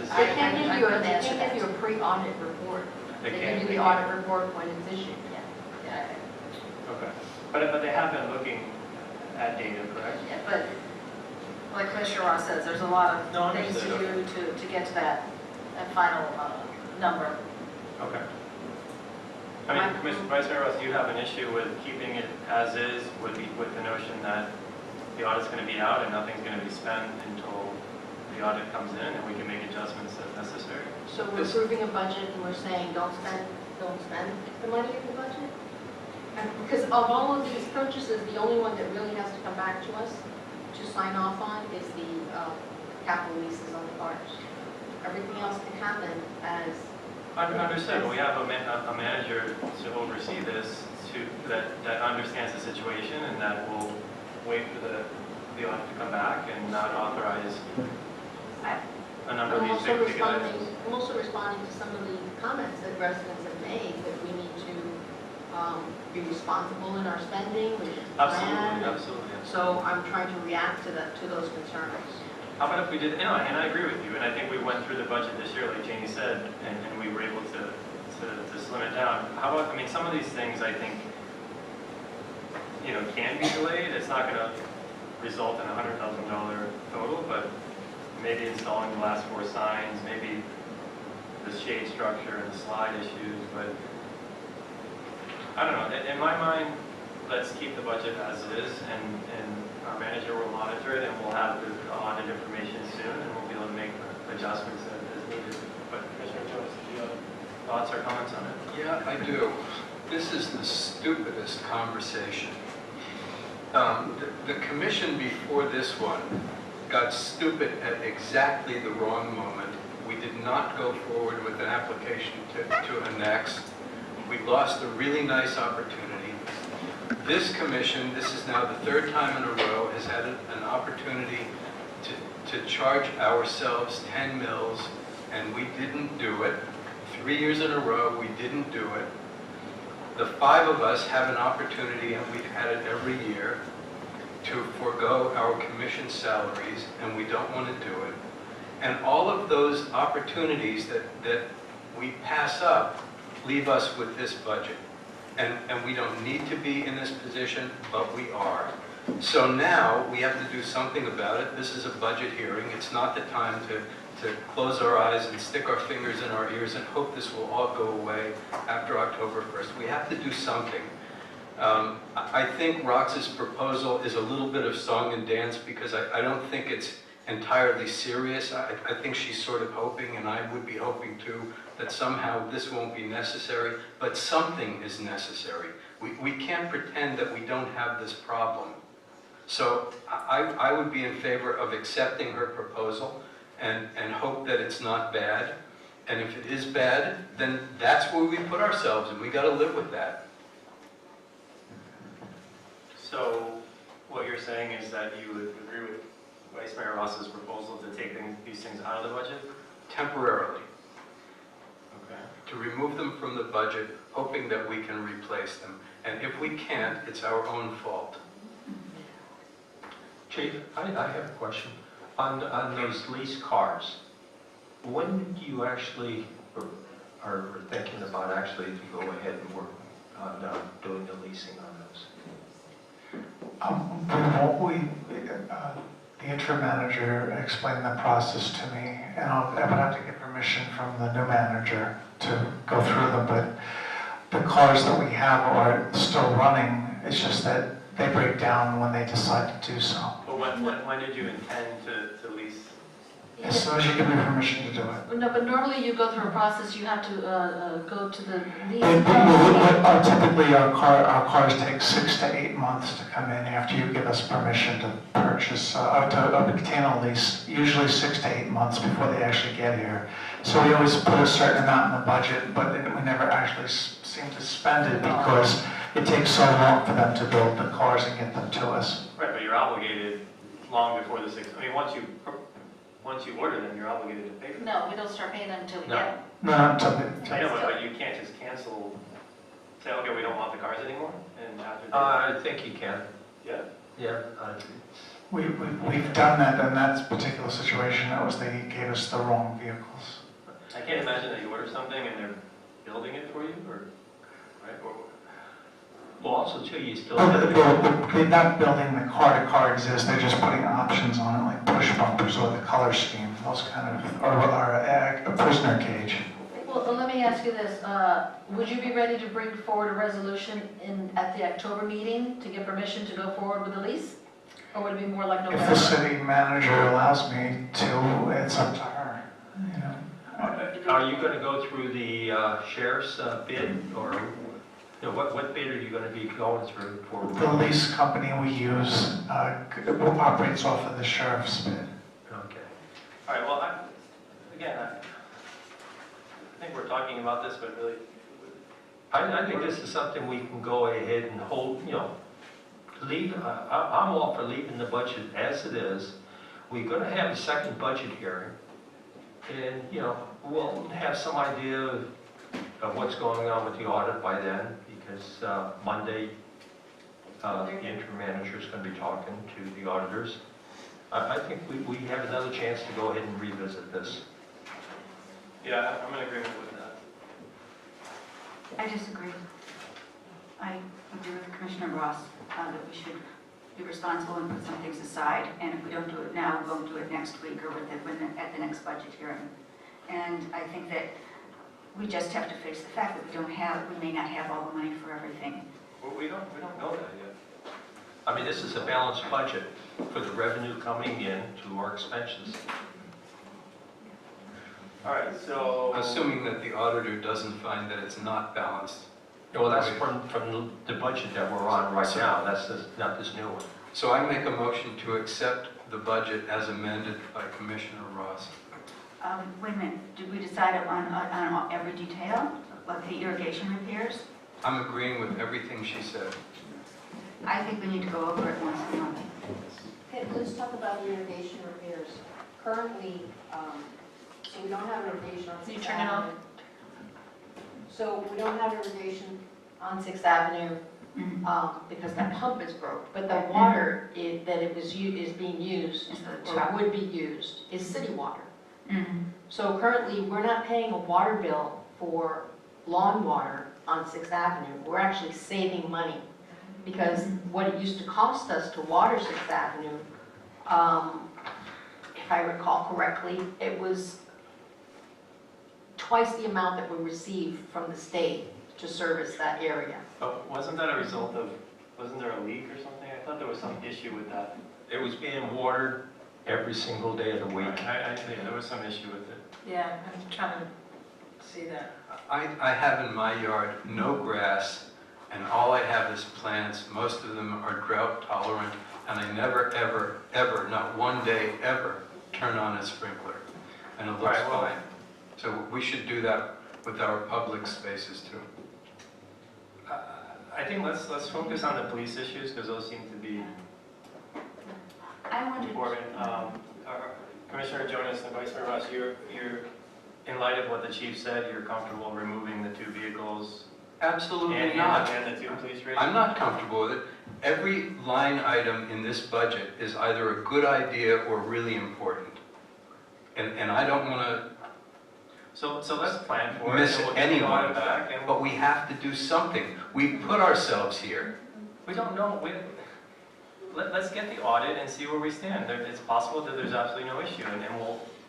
They can give you I couldn't answer that. a pre-audit report. They They can. give you the audit report when it's issued, yeah. Okay, but they have been looking add data, correct? Yeah, but like Commissioner Ross says, there's a lot No, of things to understood, do to get to that final number. Okay. I mean, Vice Mayor Ross, do you have an issue with keeping it as is with the notion that the audit's going to be out and nothing's going to be spent until the audit comes in and we can make adjustments as necessary? So we're approving a budget and we're saying, don't spend the money in the budget? And because of all of these purchases, the only one that really has to come back to us to sign off on is the capital leases on the cars. Everything else can happen as. Understood. We have a manager to oversee this, that understands the situation and that will wait for the audit to come back and not authorize a number of these big ticket items. I'm also responding to some of the comments that residents have made, that we need to be responsible in our spending, we need to plan. Absolutely. So I'm trying to react to those concerns. How about if we did, and I agree with you, and I think we went through the budget this year, like Jamie said, and we were able to slim it down. How about, I mean, some of these things I think, can be delayed. It's not going to result in a $100,000 total, but maybe installing the last 4 signs, maybe the shade structure and the slide issues, but I don't know. In my mind, let's keep the budget as it is, and our manager will monitor it, and we'll have the audit information soon, and we'll be able to make adjustments as needed. But Commissioner Jones, do you have thoughts or comments on it? Yeah, I do. This is the stupidest conversation. The commission before this one got stupid at exactly the wrong moment. We did not go forward with an application to annex. We lost a really nice opportunity. This commission, this is now the 3rd time in a row, has had an opportunity to charge ourselves 10 mills, and we didn't do it. 3 years in a row, we didn't do it. The 5 of us have an opportunity, and we've had it every year, to forego our commission salaries, and we don't want to do it. And all of those opportunities that we pass up leave us with this budget. And we don't need to be in this position, but we are. So now we have to do something about it. This is a budget hearing. It's not the time to close our eyes and stick our fingers in our ears and hope this will all go away after October 1st. We have to do something. I think Rox's proposal is a little bit of song and dance because I don't think it's entirely serious. I think she's sort of hoping, and I would be hoping too, that somehow this won't be necessary, but something is necessary. We can't pretend that we don't have this problem. So I would be in favor of accepting her proposal and hope that it's not bad. And if it is bad, then that's where we put ourselves, and we got to live with that. So what you're saying is that you would agree with Vice Mayor Ross's proposal to take these things out of the budget? Temporarily. Okay. To remove them from the budget, hoping that we can replace them. And if we can't, it's our own fault. Chief, I have a question. On those leased cars, when do you actually are thinking about actually to go ahead and work on doing the leasing on those? The interim manager explained the process to me, and I would have to get permission from the new manager to go through them, but the cars that we have are still running. It's just that they break down when they decide to do so. But when did you intend to lease? As soon as you give me permission to do it. No, but normally you go through a process, you have to go to the lease. Typically, our cars take 6 to 8 months to come in after you give us permission to purchase, to obtain a lease, usually 6 to 8 months before they actually get here. So we always put a certain amount in the budget, but we never actually seem to spend it because it takes so long for them to build the cars and get them to us. Right, but you're obligated long before the 6. I mean, once you order them, you're obligated to pay for them. No, we don't start paying them until we No. get them. No, I know, but you can't just cancel, say, okay, we don't want the cars anymore, and after. I think you can. Yeah. Yeah. We've done that in that particular situation. That was they gave us the wrong vehicles. I can't imagine that you order something and they're building it for you, or, right? Or, Well, also too, you still Well, have, they're not building the car-to-car exist, they're just putting options on it, like push bumpers or the color scheme, those kind of, or a prisoner cage. Well, let me ask you this, would you be ready to bring forward a resolution at the October meeting to get permission to go forward with the lease? Or would it be more like If November? the city manager allows me to, it's up to her, you know. are you gonna go through the sheriff's bid, or, you know, what bid are you gonna be going through for? The lease company we use operates off of the sheriff's bid. Okay. All right, well, again, I think we're talking about this, but really, I think this is something we can go ahead and hold, you know, I'm all for leaving the budget as it is. We're gonna have a second budget hearing, and, you know, we'll have some idea of what's going on with the audit by then, because Monday, the interim manager is gonna be talking to the auditors. I think we have another chance to go ahead and revisit this. yeah, I'm in agreement with that. I disagree. I agree with Commissioner Ross that we should be responsible and put some things aside, and if we don't do it now, we won't do it next week or at the next budget hearing. And I think that we just have to face the fact that we may not have all the money for everything. Well, we don't know that yet. I mean, this is a balanced budget for the revenue coming in to our expenses. All right, so. Assuming that the auditor doesn't find that it's not balanced. Well, that's from the budget that we're on right now, not this new one. So I make a motion to accept the budget as amended by Commissioner Ross. Wait a minute, did we decide on every detail, like the irrigation repairs? I'm agreeing with everything she said. I think we need to go over it once a month. Okay, let's talk about irrigation repairs. Currently, so we don't have irrigation on 6th Avenue. So we don't have irrigation On 6th Avenue, because that pump is broke, but the water that is being used, or would be used, is city water. So currently, we're not paying a water bill for lawn water on 6th Avenue. We're actually saving money, because what it used to cost us to water 6th Avenue, if I recall correctly, it was twice the amount that we received from the state to service that area. But wasn't that a result of, wasn't there a leak or something? I thought there was some issue with that. It was being watered every single day of the week. Yeah, there was some issue with it. Yeah, I'm trying to see that. I have in my yard no grass, and all I have is plants. Most of them are drought tolerant, and I never, ever, ever, not one day ever, turn on a sprinkler. And it looks Right, well- fine. So we should do that with our public spaces too. I think let's focus on the police issues, because those seem to be I wanted important. Commissioner Jonas and Vice Mayor Ross, you're, in light of what the chief said, you're comfortable removing the 2 vehicles? Absolutely not. And the 2 police radios? I'm not comfortable with it. Every line item in this budget is either a good idea or really important. And I don't want to So let's plan for it. miss and we'll get the anyone, audit back, and but we have to do something. We put ourselves here. we don't know. Let's get the audit and see where we stand. It's possible that there's absolutely no issue, and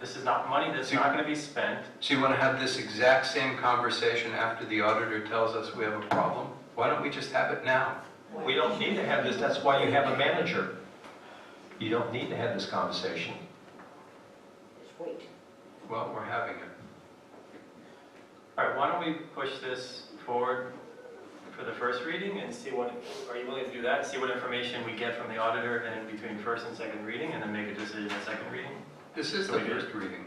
this is not money that's not going to be spent. So you want to have this exact same conversation after the auditor tells us we have a problem? Why don't we just have it now? We don't need to have this, that's why you have a manager. You don't need to have this conversation. Just wait. Well, we're having it. All right, why don't we push this forward for the first reading and see what, are you willing to do that? See what information we get from the auditor and between first and second reading, and then make a decision at second reading? This is So the we did. first reading.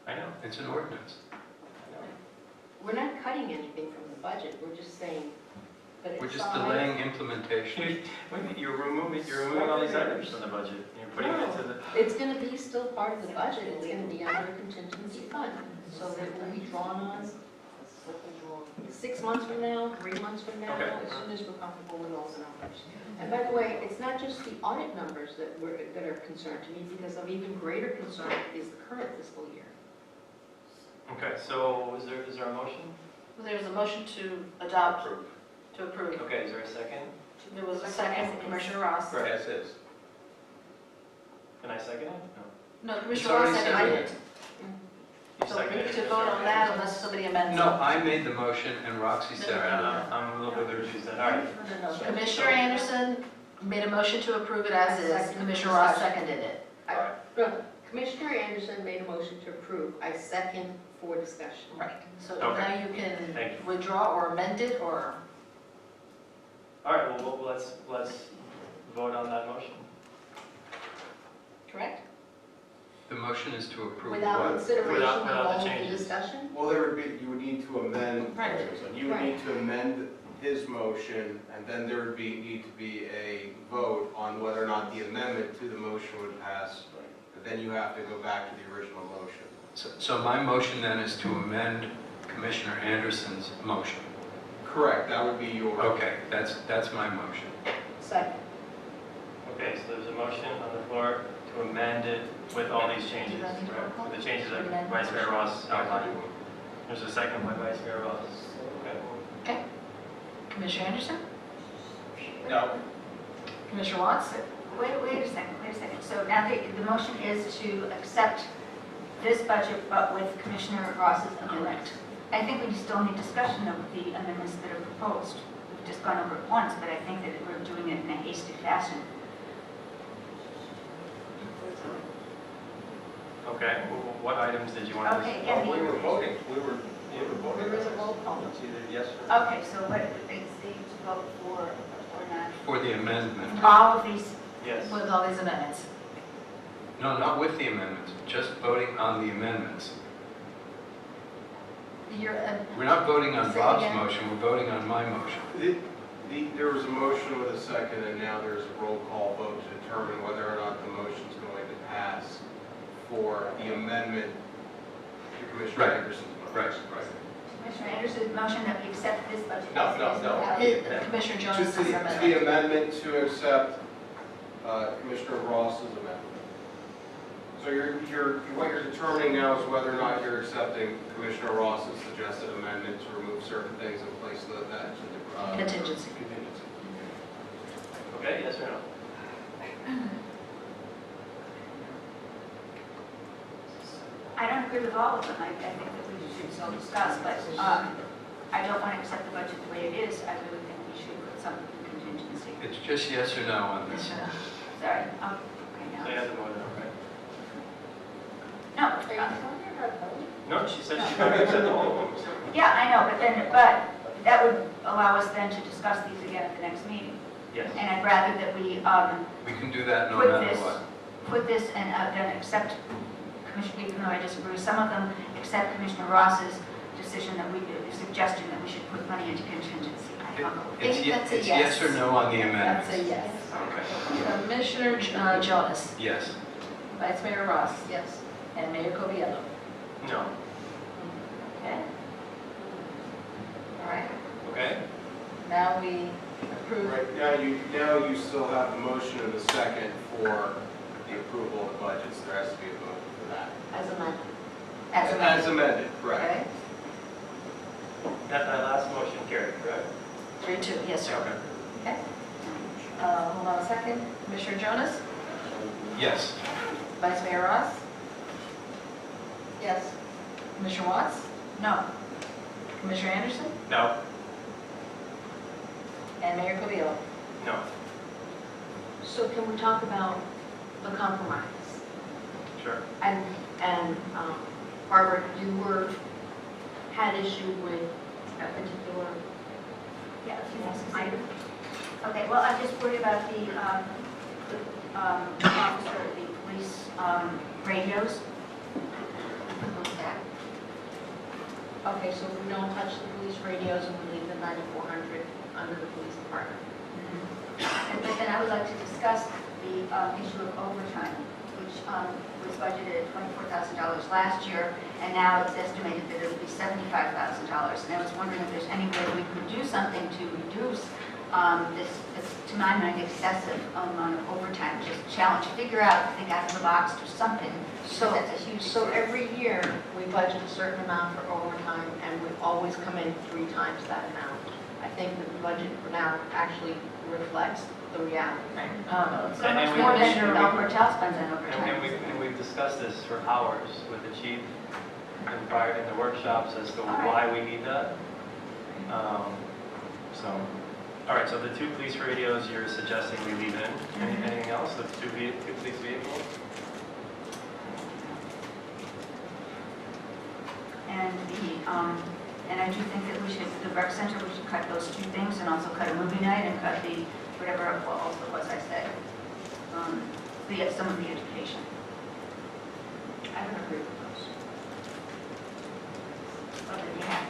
I know. It's an ordinance. We're not cutting anything from the budget, we're just saying that it's We're just fine. delaying implementation. Wait a minute, you're removing all these items from the budget. You're putting it into the, It's gonna be still part of the budget, it's gonna be under a contingency fund, so that it will be drawn on 6 months from now, 3 months from now, Okay. as soon as we're comfortable with all the numbers. And by the way, it's not just the audit numbers that are concerned to me, because of even greater concern is the current fiscal year. okay, so is there a motion? Well, there's a motion to adopt To approve. Okay, is there a second? There was a second from Commissioner Ross. Right. As is. Can I second it? No. No, It's Commissioner Ross already seconded seconded. You So we seconded need it, to vote on Mr. that Anderson? unless somebody amends it. No, I made the motion and Roxy seconded it. I'm a little bit confused then. All right. No, Commissioner Anderson made a motion to approve it as is. Commissioner Ross seconded it. All right. No, Commissioner Anderson made a motion to approve. I second for discussion. Right. So Okay. now you can Thank you. withdraw or amend it, or, All right, well, let's vote on that motion. correct? The motion is to approve Without what? consideration Without of the all of the changes. discussion? Well, you would need to amend, Right. you would need to amend his motion, and then there would need to be a vote on whether or not the amendment to the motion would pass. But then you have to go back to the original motion. So my motion then is to amend Commissioner Anderson's motion. Correct, that would be your. Okay, that's my motion. Second. Okay, so there's a motion on the floor to amend it with all these changes, Do that need a roll call? right? With the changes that Amend. Vice Mayor Ross outlined. There's a second by Vice Mayor Ross. Okay. Okay. Commissioner Anderson? No. Commissioner Watts? Wait a second. So now the motion is to accept this budget, but with Commissioner Ross's amendment. I think we still need discussion of the amendments that are proposed. We've just gone over it once, but I think that we're doing it in a hasty fashion. Okay, what items did you want to? Okay, again, We were voting, There is a roll call. It's either yes or okay, so what, they say to vote for or not? For the amendment. All of these, Yes. With all these amendments. No, not with the amendments, just voting on the amendments. You're, We're not voting on Say Bob's again. motion, we're voting on my motion. There was a motion with a second, and now there's a roll call vote to determine whether or not the motion's going to pass for the amendment to Commissioner Right. Anderson's motion. Right. Commissioner Anderson's motion that we accept this budget. No. Commissioner To Jones' the amendment. amendment to accept Commissioner Ross's amendment. So what you're determining now is whether or not you're accepting Commissioner Ross's suggested amendment to remove certain things and place that Contingency. contingency. Okay, yes or no? I don't agree with all of them. I think that we should still discuss, but I don't want to accept the budget the way it is. I really think we should put something in contingency. It's just yes or no on this. Sorry, okay, So now. you have to vote, okay? No, Are you telling her how to vote? No, she said she's going to accept all of them. yeah, I know, but that would allow us then to discuss these again at the next meeting. Yes. And I'd rather that we We can do that no put matter this, what. put this and then accept Commissioner, even though I disagree with some of them, accept Commissioner Ross's decision that suggestion that we should put money into contingency. I don't know. It's think that's a it's yes yes. or no on the amendment. That's a yes. Okay. Commissioner Jonas? Yes. Vice Mayor Ross? Yes. And Mayor Coviello? No. Okay. All right. Okay? Now we approve. Right, now you still have the motion and the second for the approval of the budgets. There has to be a vote for that. As amended. As amended, correct. Okay. That last motion carried, correct? 3-2, yes, sir. Okay. Okay. Hold on a second. Commissioner Jonas? Yes. Vice Mayor Ross? Yes. Commissioner Watts? No. Commissioner Anderson? No. And Mayor Coviello? No. So can we talk about the compromise? Sure. And Barbara, you had issue with a particular Yeah, item. Okay, well, I'm just worried about the officer, the police radios. Okay, so we don't touch the police radios and we leave the 9400 under the police department. But then I would like to discuss the issue of overtime, which was budgeted at $24,000 last year, and now it's estimated that it'll be $75,000. And I was wondering if there's any way we could do something to reduce this, to my mind, excessive amount of overtime. Just challenge, figure out, think out of the box, do something. So That's a huge. So every year, we budget a certain amount for overtime, and we always come in 3 times that amount. I think that the budget for now actually reflects the reality. So much more than El Portal spends on overtime. And we've discussed this for hours with the chief and prior in the workshops as to why we need that. So, all right, so the 2 police radios you're suggesting we leave in. Anything else? The 2 police vehicles? And I do think that we should, the rec center, we should cut those 2 things and also cut a movie night and cut the, whatever else it was I said. Some of the education. I don't agree with those. What did you have?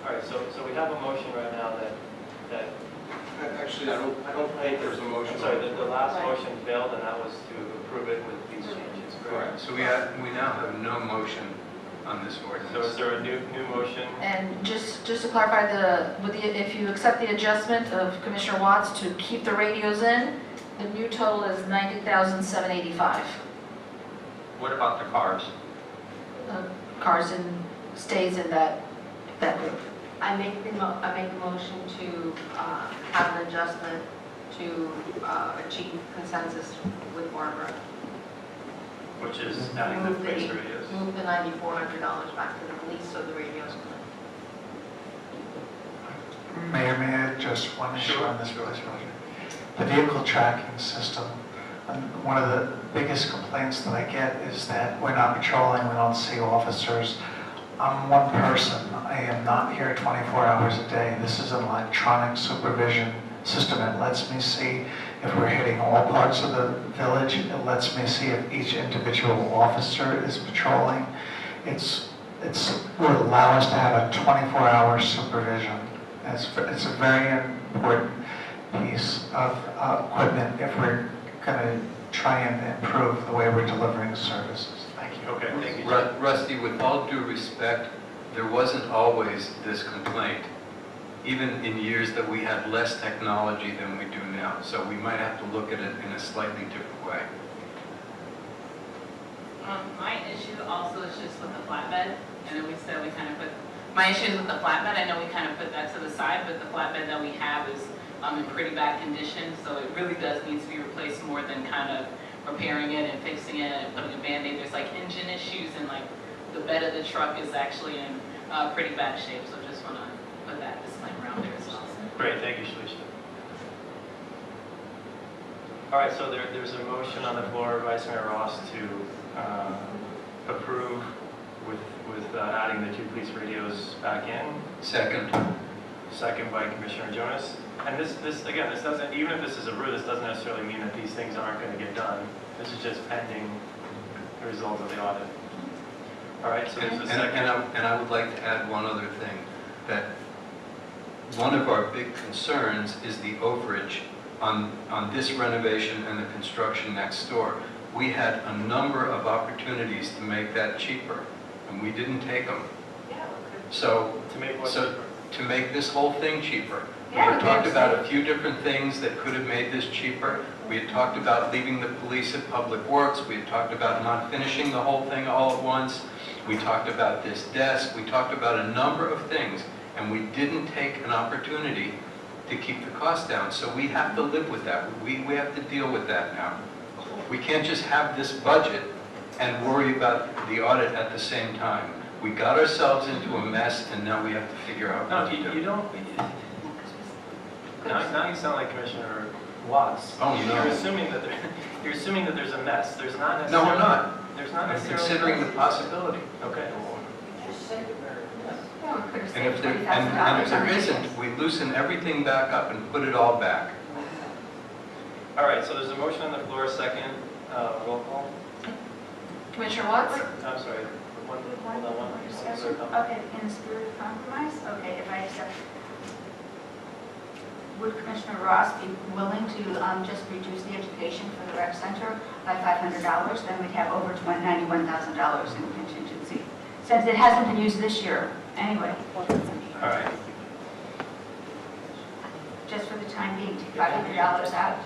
All right, so we have a motion right now that Actually, I don't think there's a motion. I'm sorry, the last motion failed, and that was to approve it with these changes, correct? Correct. So we now have no motion on this ordinance. So is there a new motion? And just to clarify, if you accept the adjustment of Commissioner Watts to keep the radios in, the new total is $90,785. What about the cars? Cars stays in that group. I make the motion to have an adjustment to achieve consensus with Barbara. Which is adding the police radios? Move the $9,400 back to the police so the radios can. Mayor, may I add just one issue on this police budget? The vehicle tracking system, one of the biggest complaints that I get is that we're not patrolling, we don't see officers. I'm one person. I am not here 24 hours a day. This is an electronic supervision system. It lets me see if we're hitting all parts of the village. It lets me see if each individual officer is patrolling. It would allow us to have a 24-hour supervision. It's a very important piece of equipment if we're going to try and improve the way we're delivering services. Thank you. Okay, thank you. Rusty, with all due respect, there wasn't always this complaint, even in years that we had less technology than we do now. So we might have to look at it in a slightly different way. My issue also is just with the flatbed, and then we said we kind of put, my issue is with the flatbed, I know we kind of put that to the side, but the flatbed that we have is in pretty bad condition, so it really does need to be replaced more than kind of repairing it and fixing it and putting a Band-Aid. There's like engine issues and like the bed of the truck is actually in pretty bad shape, so just want to put that disclaimer out there as well. Great, thank you, Shalisha. All right, so there's a motion on the floor, Vice Mayor Ross, to approve with adding the 2 police radios back in. Second. Second by Commissioner Jonas. And this doesn't, even if this is approved, this doesn't necessarily mean that these things aren't going to get done. This is just pending the result of the audit. All right, so there's a second. And I would like to add one other thing, that one of our big concerns is the overage on this renovation and the construction next door. We had a number of opportunities to make that cheaper, and we didn't take them. So, To make what cheaper? to make this whole thing cheaper. We Yeah, had talked yes. about a few different things that could have made this cheaper. We had talked about leaving the police at Public Works. We had talked about not finishing the whole thing all at once. We talked about this desk. We talked about a number of things, and we didn't take an opportunity to keep the cost down. So we have to live with that. We have to deal with that now. We can't just have this budget and worry about the audit at the same time. We got ourselves into a mess, and now we have to figure out No, what to do. you don't. Now you sound like Commissioner Watts. Oh, no. You're assuming that there's a mess. There's not No, necessarily. we're not. There's not I'm necessarily. considering the possibility. Okay. Yeah, we could have And if saved there, $20,000 and if there on the isn't, we loosen everything back up and put it all back. All right, so there's a motion on the floor, second, roll call. Commissioner Watts? I'm sorry, hold on one. Discussion? Okay, in the spirit of compromise, okay, if I accept, would Commissioner Ross be willing to just reduce the education for the rec center by $500? Then we'd have over $91,000 in contingency, since it hasn't been used this year anyway. All right, Just for the time being, take $500 out.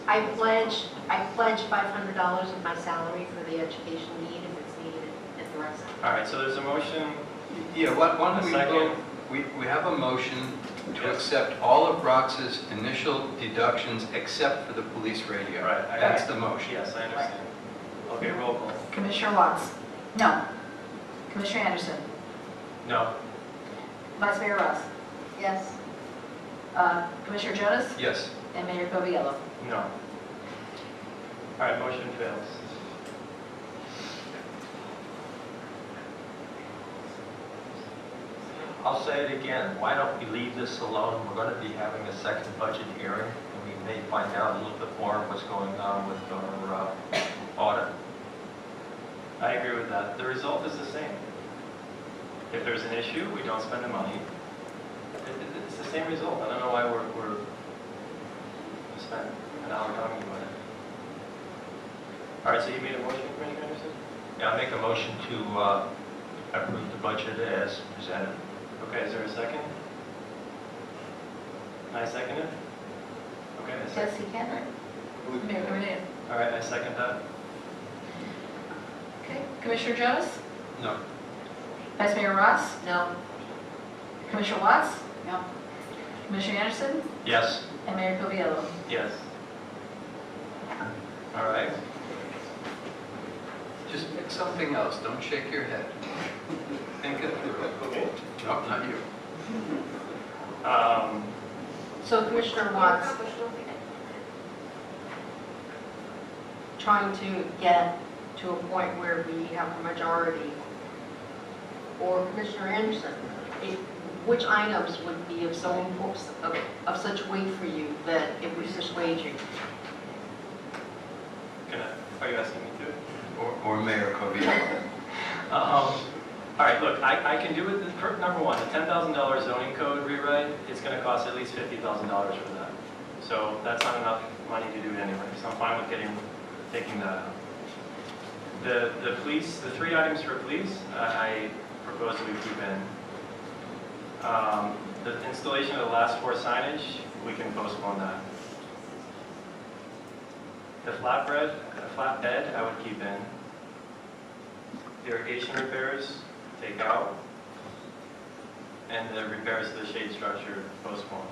I pledge $500 of my salary for the education need if it's needed at the rest. All right, so there's a motion. Yeah, why don't A we second. vote, we have a motion to accept all of Rox's initial deductions except for the police radio. Right. That's the motion. Yes, I understand. Okay, roll call. Commissioner Watts? No. Commissioner Anderson? No. Vice Mayor Ross? Yes. Commissioner Jonas? Yes. And Mayor Coviello? No. All right, motion fails. I'll say it again, why don't we leave this alone? We're going to be having a second budget hearing, and we may find out a little bit more of what's going on with our audit. I agree with that. The result is the same. If there's an issue, we don't spend the money. It's the same result. I don't know why we're spent an hour talking about it. All right, so you made a motion, Commissioner Anderson? Yeah, I make a motion to approve the budget as presented. Okay, is there a second? Can I second it? Okay, I Yes, second. he can, right? Mayor Coviello? All right, I second that. Okay. Commissioner Jonas? No. Vice Mayor Ross? No. Commissioner Watts? No. Commissioner Anderson? Yes. And Mayor Coviello? Yes. All right. Just pick something else, don't shake your head. Think it through. Okay. No, not you. So Commissioner Watts, trying to get to a point where we have a majority, or Commissioner Anderson, which items would be of so importance, of such weight for you that it would persuade you? Are you asking me to? Or Mayor Coviello. All right, look, I can do it. Number one, the $10,000 zoning code rewrite, it's going to cost at least $50,000 for that. So that's not enough money to do it anyway, so I'm fine with taking that out. The police, the 3 items for police, I propose that we keep in. The installation of the last 4 signage, we can postpone that. The flatbed, I would keep in. The irrigation repairs, take out. And the repairs to the shade structure, postpone.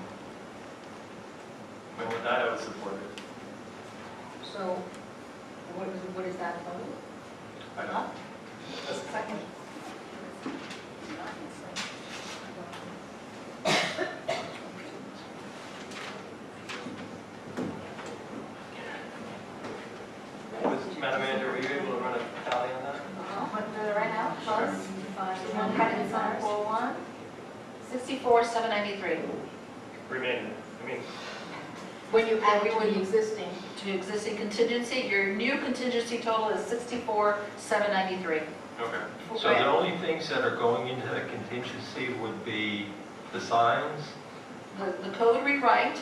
And with that, I would support it. So, what is that vote? I don't. Second. Madam Manager, were you able to run a tally on that? What right now? Plus 104.1, 64,793. Remaining, When you add to the existing, To existing contingency, your new contingency total is 64,793. okay. So the only things that are going into the contingency would be the signs, The code rewrite,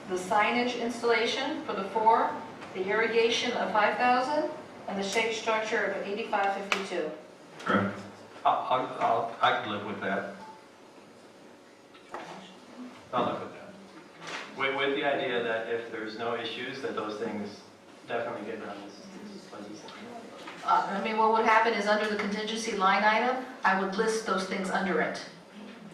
the signage installation for the 4, the irrigation of 5,000, and the shade structure of 8,552. correct? I can live with that. I'll live with that. With the idea that if there's no issues, that those things definitely get done this budget. What would happen is under the contingency line item, I would list those things under it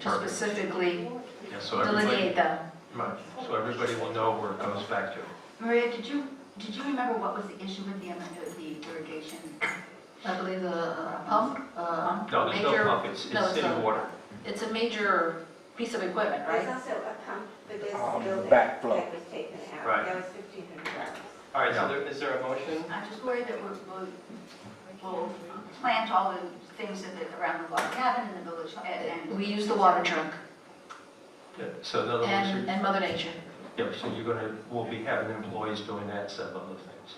to Perfect. specifically Yeah, so everybody, delineate them. right, so everybody will know where it goes back to. Maria, did you remember what was the issue with the irrigation? I believe the pump, No, there's no major, pump, it's no, city not. water. It's a major piece of equipment, There's right? also a pump for this building backflow. that was taken out. Right. That was $1,500. All right, so is there a motion? I'm just worried that we'll plant all the things around the log cabin in the village, and We use the water truck Yeah, so in other words, and Mother Nature. yeah, so we'll be having employees doing that, some other things.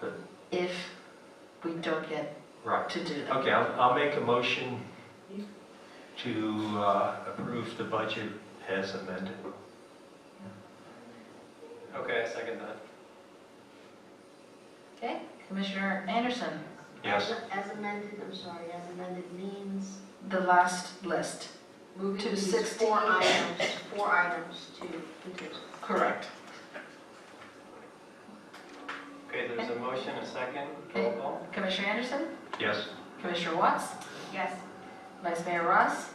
But, If we don't get right. to do that. Okay, I'll make a motion to approve the budget as amended. Okay, I second that. Okay, Commissioner Anderson, Yes. as amended, I'm sorry, as amended means the last list. moving To these 16. 4 items to contingency. Correct. Okay, there's a motion, a second, roll call. Commissioner Anderson? Yes. Commissioner Watts? Yes. Vice Mayor Ross?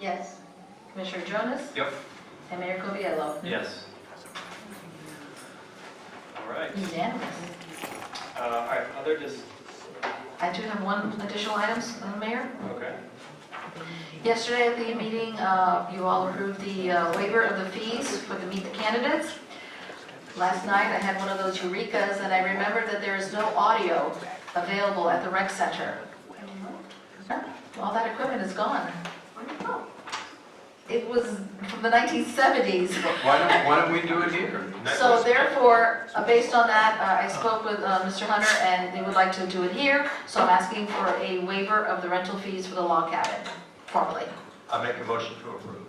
Yes. Commissioner Jonas? Yep. And Mayor Coviello? Yes. All right. Unanimous. All right, other just, I do have one additional item, Mayor. okay. Yesterday at the meeting, you all approved the waiver of the fees for the Meet the Candidates. Last night, I had one of those eurekas, and I remembered that there is no audio available at the rec center. All that equipment is gone. It was from the 1970s. Why don't we do it here? So therefore, based on that, I spoke with Mr. Hunter, and they would like to do it here. So I'm asking for a waiver of the rental fees for the log cabin, formally. I make a motion to approve.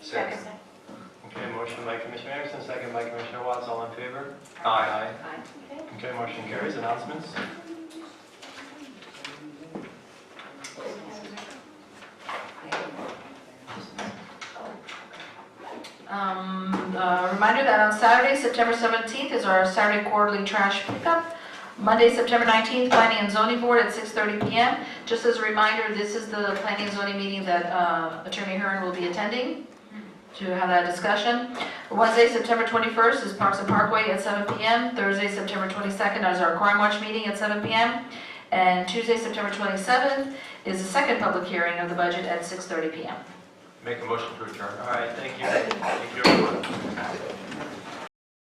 Second. Okay, motion by Commissioner Anderson, second by Commissioner Watts, all in favor? Aye. Okay, motion carries. Announcements? Reminder that on Saturday, September 17th is our Saturday quarterly trash pickup. Monday, September 19th, Planning and Zoning Board at 6:30 PM. Just as a reminder, this is the Planning and Zoning meeting that Attorney Hearn will be attending to have that discussion. Wednesday, September 21st is Parks and Parkway at 7 PM. Thursday, September 22nd is our Crime Watch meeting at 7 PM. And Tuesday, September 27th is the second public hearing of the budget at 6:30 PM. Make a motion to adjourn. All right, thank you. Thank you, everyone.